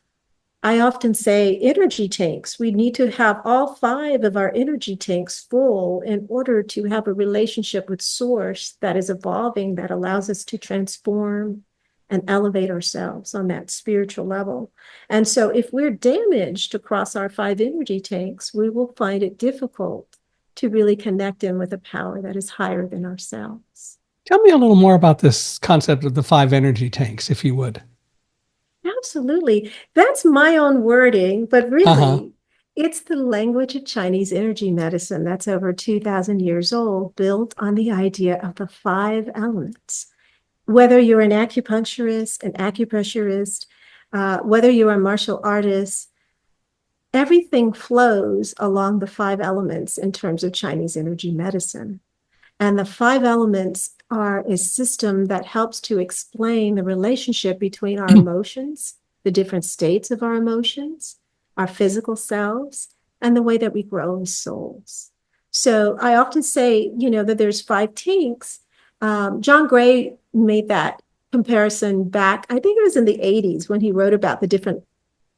I often say, energy tanks. We need to have all five of our energy tanks full in order to have a relationship with Source that is evolving, that allows us to transform and elevate ourselves on that spiritual level. And so, if we're damaged across our five energy tanks, we will find it difficult to really connect in with a power that is higher than ourselves. Tell me a little more about this concept of the five energy tanks, if you would. Absolutely. That's my own wording, but Uh-huh. really, it's the language of Chinese energy medicine that's over 2,000 years old, built on the idea of the five elements. Whether you're an acupuncturist, an acupressurist, whether you're a martial artist, everything flows along the five elements in terms of Chinese energy medicine. And the five elements are a system that helps to explain the relationship between our emotions, the different states of our emotions, our physical selves, and the way that we grow as souls. So I often say, that there's five tinks. John Gray made that comparison back, I think it was in the 80s, when he wrote about the different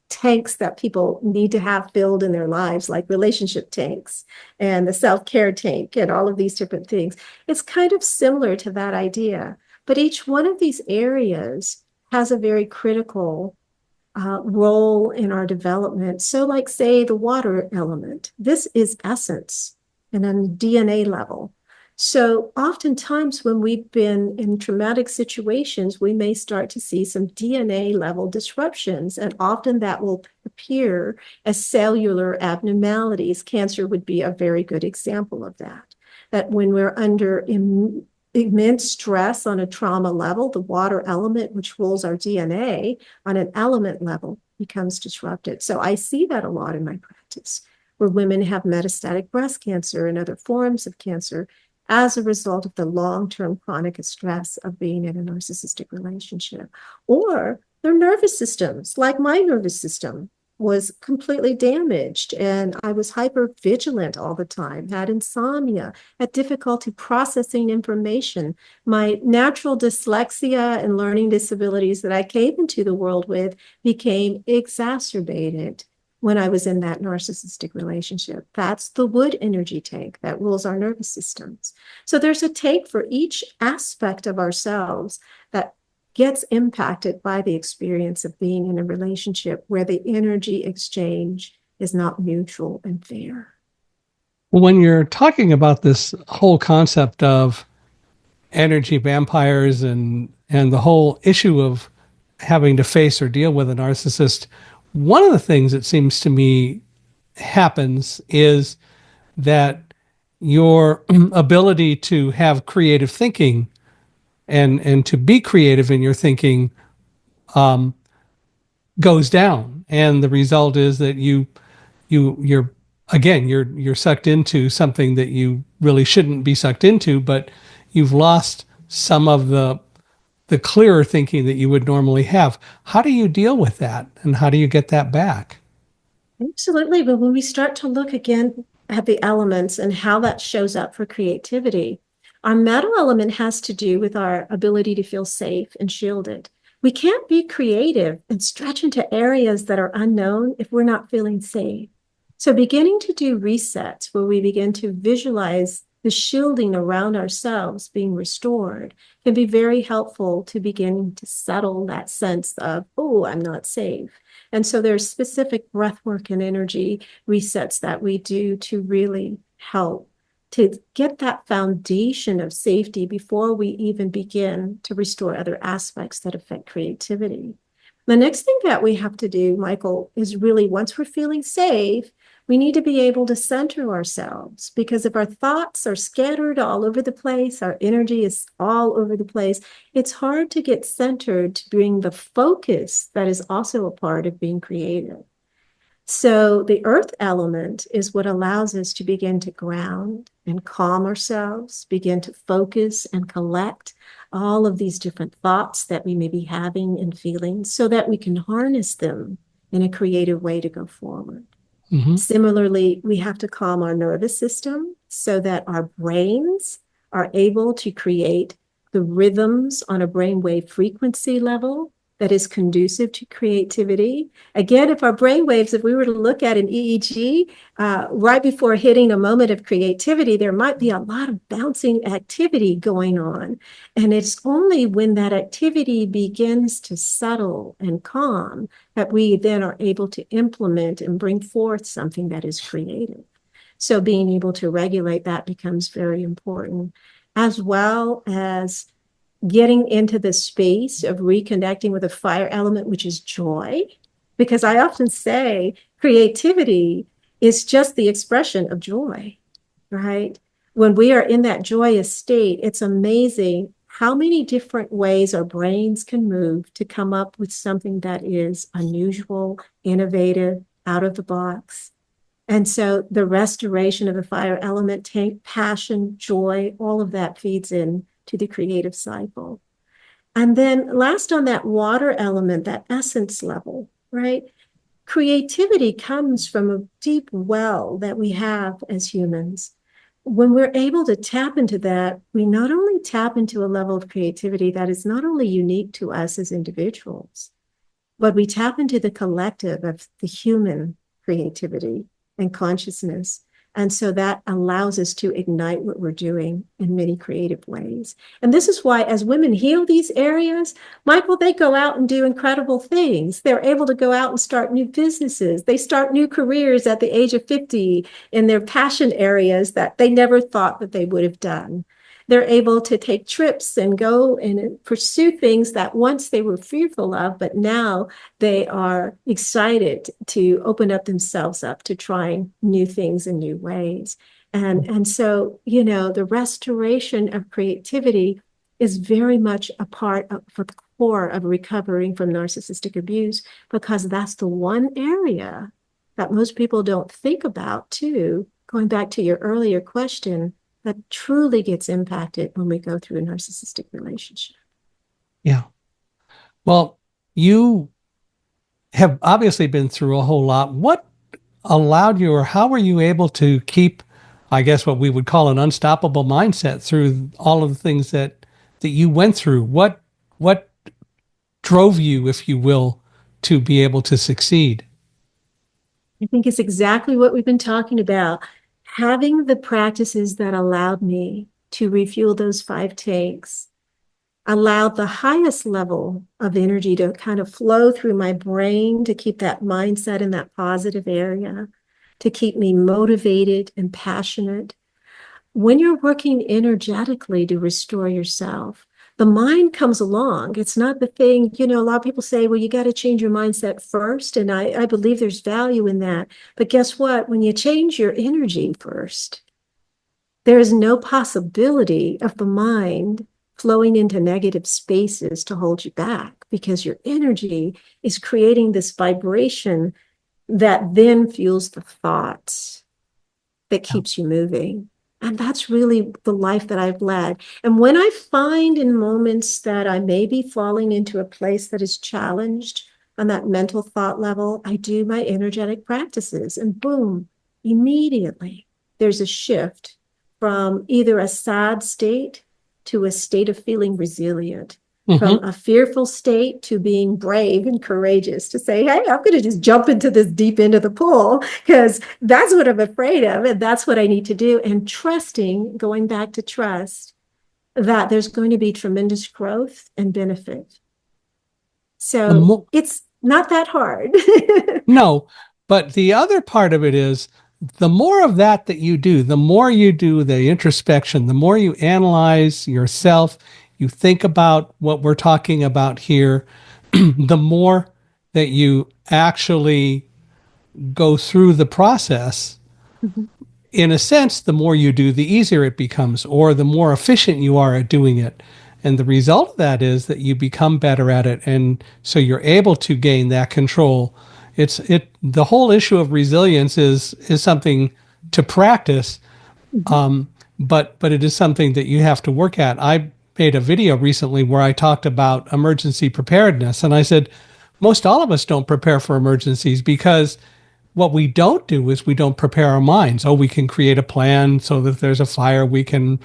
tanks that people need to have filled in their lives, like relationship tanks and the self-care tank and all of these different things. It's kind of similar to that idea, but each one of these areas has a very critical role in our development. So, like, say, the water element, this is essence and on a DNA level. So, oftentimes, when we've been in traumatic situations, we may start to see some DNA level disruptions, and often that will appear as cellular abnormalities. Cancer would be a very good example of that. That when we're under immense stress on a trauma level, the water element, which rules our DNA, on an element level becomes disrupted. So I see that a lot in my practice, where women have metastatic breast cancer and other forms of cancer as a result of the long-term chronic stress of being in a narcissistic relationship. Or their nervous systems, like my nervous system, was completely damaged, and I was hyper vigilant all the time, had insomnia, had difficulty processing information. My natural dyslexia and learning disabilities that I came into the world with became exacerbated when I was in that narcissistic relationship. That's the wood energy tank that rules our nervous systems. So there's a tank for each aspect of ourselves that gets impacted by the experience of being in a relationship where the energy exchange is not mutual and fair. When you're talking about this whole concept of energy vampires and the whole issue of having to face or deal with a narcissist, one of the things that seems to me happens is that your ability to have creative thinking and to be creative in your thinking goes down, and the result is that you're again you're sucked into something that you really shouldn't be sucked into, but you've lost some of the clearer thinking that you would normally have. How do you deal with that, and how do you get that back? Absolutely. But when we start to look again at the elements and how that shows up for creativity, our metal element has to do with our ability to feel safe and shielded. We can't be creative and stretch into areas that are unknown if we're not feeling safe. So, beginning to do resets where we begin to visualize the shielding around ourselves being restored can be very helpful to beginning to settle that sense of, oh, I'm not safe. And so there's specific breath work and energy resets that we do to really help to get that foundation of safety before we even begin to restore other aspects that affect creativity. The next thing that we have to do, Michael, is really, once we're feeling safe, we need to be able to center ourselves, because if our thoughts are scattered all over the place, our energy is all over the place, it's hard to get centered to bring the focus that is also a part of being creative. So the earth element is what allows us to begin to ground and calm ourselves, begin to focus and collect all of these different thoughts that we may be having and feeling so that we can harness them in a creative way to go forward. Hmm. Similarly, we have to calm our nervous system so that our brains are able to create the rhythms on a brainwave frequency level that is conducive to creativity. Again, if our brainwaves, if we were to look at an EEG, right before hitting a moment of creativity, there might be a lot of bouncing activity going on. And it's only when that activity begins to settle and calm that we then are able to implement and bring forth something that is creative. So being able to regulate that becomes very important, as well as getting into the space of reconnecting with a fire element, which is joy. Because I often say creativity is just the expression of joy, right? When we are in that joyous state, it's amazing how many different ways our brains can move to come up with something that is unusual, innovative, out of the box. And so the restoration of the fire element, tank, passion, joy, all of that feeds in to the creative cycle. And then last on that water element, that essence level, right? Creativity comes from a deep well that we have as humans. When we're able to tap into that, we not only tap into a level of creativity that is not only unique to us as individuals, but we tap into the collective of the human creativity and consciousness. And so that allows us to ignite what we're doing in many creative ways. And this is why, as women heal these areas, Michael, they go out and do incredible things. They're able to go out and start new businesses. They start new careers at the age of 50 in their passion areas that they never thought that they would have done. They're able to take trips and go and pursue things that once they were fearful of, but now they are excited to open up themselves up to trying new things in new ways. And so, you know, the restoration of creativity is very much a part of the core of recovering from narcissistic abuse, because that's the one area that most people don't think about too. Going back to your earlier question, that truly gets impacted when we go through a narcissistic relationship. Yeah. Well, you have obviously been through a whole lot. What allowed you, or how were you able to keep, I guess, what we would call an unstoppable mindset through all of the things that you went through? What drove you, if you will, to be able to succeed? I think it's exactly what we've been talking about. Having the practices that allowed me to refuel those 5 tanks allowed the highest level of energy to kind of flow through my brain to keep that mindset in that positive area, to keep me motivated and passionate. When you're working energetically to restore yourself, the mind comes along. It's not the thing, you know, a lot of people say, well, you got to change your mindset first. And I believe there's value in that. But guess what? When you change your energy first, there is no possibility of the mind flowing into negative spaces to hold you back, because your energy is creating this vibration that then fuels the thoughts that keeps you moving. And that's really the life that I've led. And when I find in moments that I may be falling into a place that is challenged on that mental thought level, I do my energetic practices, and boom, immediately there's a shift from either a sad state to a state of feeling resilient, from Mm-hmm. a fearful state to being brave and courageous to say, hey, I'm going to just jump into this deep end of the pool because that's what I'm afraid of. And that's what I need to do. And trusting, going back to trust, that there's going to be tremendous growth and benefit. The So mo- it's not that hard. no, but the other part of it is the more of that you do, the more you do the introspection, the more you analyze yourself, you think about what we're talking about here, the more that you actually go through the process, in a sense, the more you do, the easier it becomes, or the more efficient you are at doing it. And the result of that is that you become better at it. And so you're able to gain that control The whole issue of resilience is something to practice, Mhm. but it is something that you have to work at. I made a video recently where I talked about emergency preparedness, and I said most all of us don't prepare for emergencies because what we don't do is we don't prepare our minds. Oh, we can create a plan so that if there's a fire, we can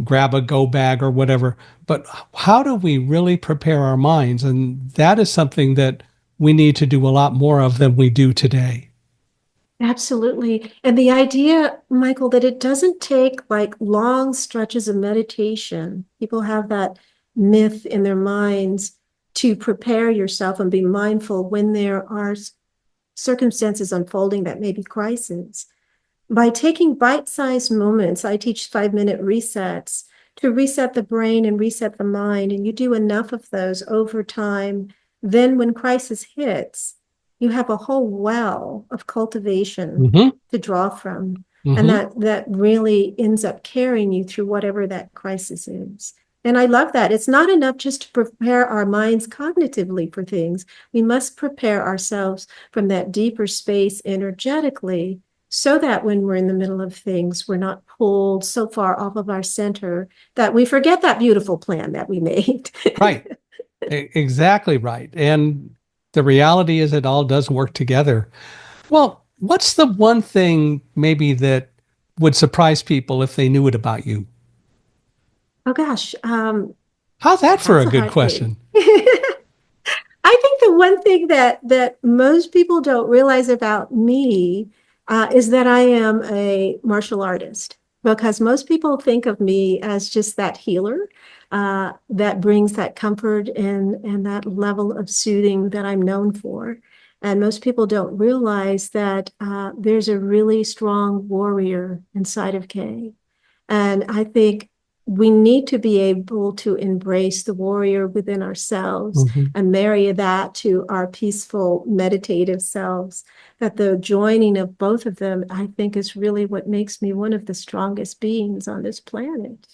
grab a go bag or whatever. But how do we really prepare our minds? And that is something that we need to do a lot more of than we do today. Absolutely. And the idea, Michael, that it doesn't take like long stretches of meditation. People have that myth in their minds to prepare yourself and be mindful when there are circumstances unfolding that may be crises. By taking bite-sized moments, I teach 5-minute resets to reset the brain and reset the mind. And you do enough of those over time. Then when crisis hits, you have a whole well of cultivation Mm-hmm. to draw from. And Mm-hmm. that really ends up carrying you through whatever that crisis is. And I love that. It's not enough just to prepare our minds cognitively for things. We must prepare ourselves from that deeper space energetically so that when we're in the middle of things, we're not pulled so far off of our center that we forget that beautiful plan that we made. Right. Exactly right. And the reality is it all does work together. Well, what's the one thing maybe that would surprise people if they knew it about you? Oh gosh, How's that for that's a a good hard thing. question? I think the one thing that most people don't realize about me is that I am a martial artist because most people think of me as just that healer that brings that comfort and that level of soothing that I'm known for. And most people don't realize that there's a really strong warrior inside of Kay. And I think we need to be able to embrace the warrior within ourselves Mm-hmm. and marry that to our peaceful, meditative selves. That the joining of both of them, I think, is really what makes me one of the strongest beings on this planet.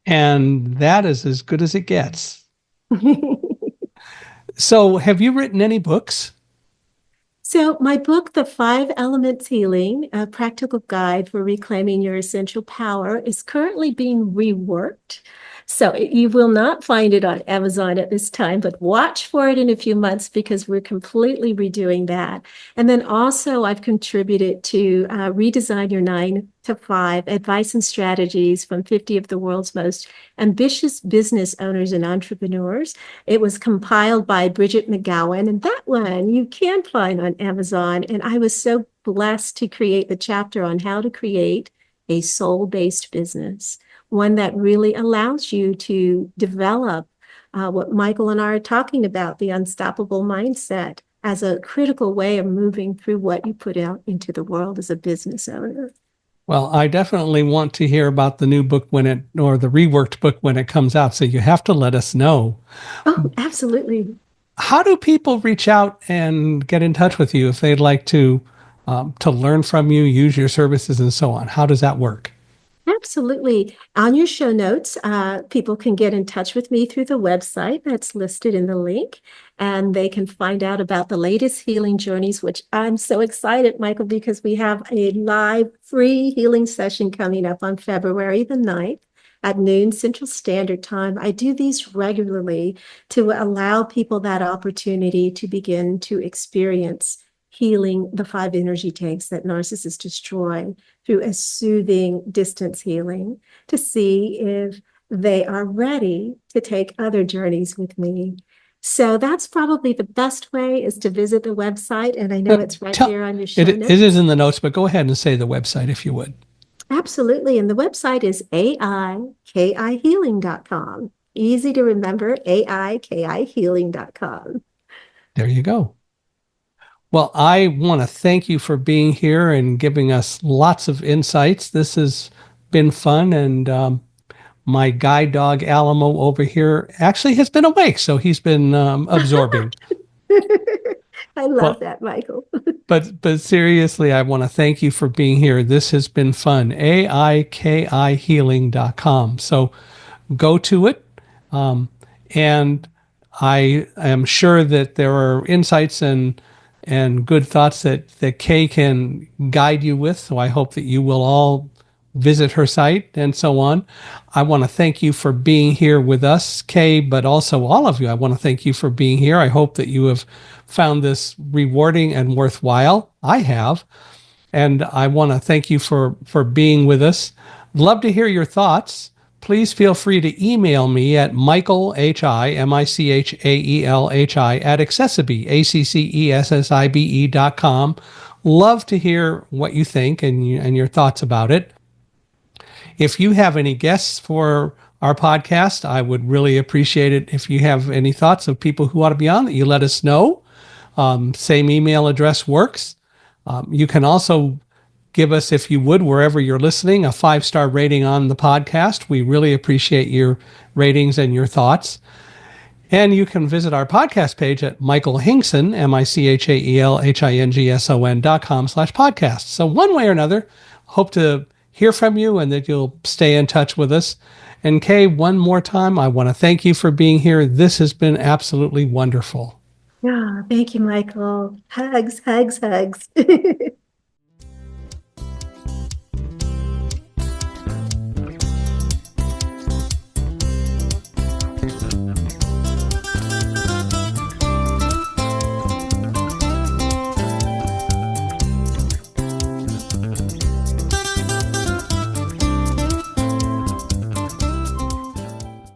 And that is as good as it gets. So, have you written any books? So, my book, The Five Elements Healing, a practical guide for reclaiming your essential power, is currently being reworked. So, you will not find it on Amazon at this time, but watch for it in a few months because we're completely redoing that. And then also, I've contributed to Redesign Your 9 to 5 Advice and Strategies from 50 of the world's most ambitious business owners and entrepreneurs. It was compiled by Bridget McGowan, and that one you can find on Amazon. And I was so blessed to create the chapter on how to create a soul-based business, one that really allows you to develop what Michael and I are talking about, the unstoppable mindset as a critical way of moving through what you put out into the world as a business owner. Well, I definitely want to hear about the new book or the reworked book when it comes out. So, you have to let us know. Oh, absolutely. How do people reach out and get in touch with you if they'd like to learn from you, use your services, and so on? How does that work? Absolutely. On your show notes, people can get in touch with me through the website that's listed in the link, and they can find out about the latest healing journeys, which I'm so excited, Michael, because we have a live free healing session coming up on February the 9th at noon Central Standard Time. I do these regularly to allow people that opportunity to begin to experience healing the 5 energy tanks that narcissists destroy through a soothing distance healing to see if they are ready to take other journeys with me. So that's probably the best way is to visit the website. And I know it's right there on your show It is notes. in the notes, but go ahead and say the website if you would. Absolutely. And the website is aikihealing.com. Easy to remember, aikihealing.com. There you go. Well, I want to thank you for being here and giving us lots of insights. This has been fun. And my guide dog, Alamo, over here actually has been awake. So he's been absorbing. I love Well, that, Michael. but seriously, I want to thank you for being here. This has been fun. aikihealing.com. So go to it. And I am sure that there are insights and good thoughts that Kay can guide you with. So I hope that you will all visit her site and so on. I want to thank you for being here with us, Kay, but also all of you. I want to thank you for being here. I hope that you have found this rewarding and worthwhile. I have. And I want to thank you for being with us. Love to hear your thoughts. Please feel free to email me at Michael, Michaelhi, at accessibe, accessibe.com. Love to hear what you think and your thoughts about it. If you have any guests for our podcast, I would really appreciate it if you have any thoughts of people who ought to be on, that you let us know. Same email address works. You can also give us, if you would, wherever you're listening, a 5-star rating on the podcast. We really appreciate your ratings and your thoughts. And you can visit our podcast page at Michael Hingson, MichaelHingson.com/podcast. So one way or another, hope to hear from you and that you'll stay in touch with us. And Kay, one more time, I want to thank you for being here. This has been absolutely wonderful. Yeah, thank you, Michael. Hugs, hugs, hugs.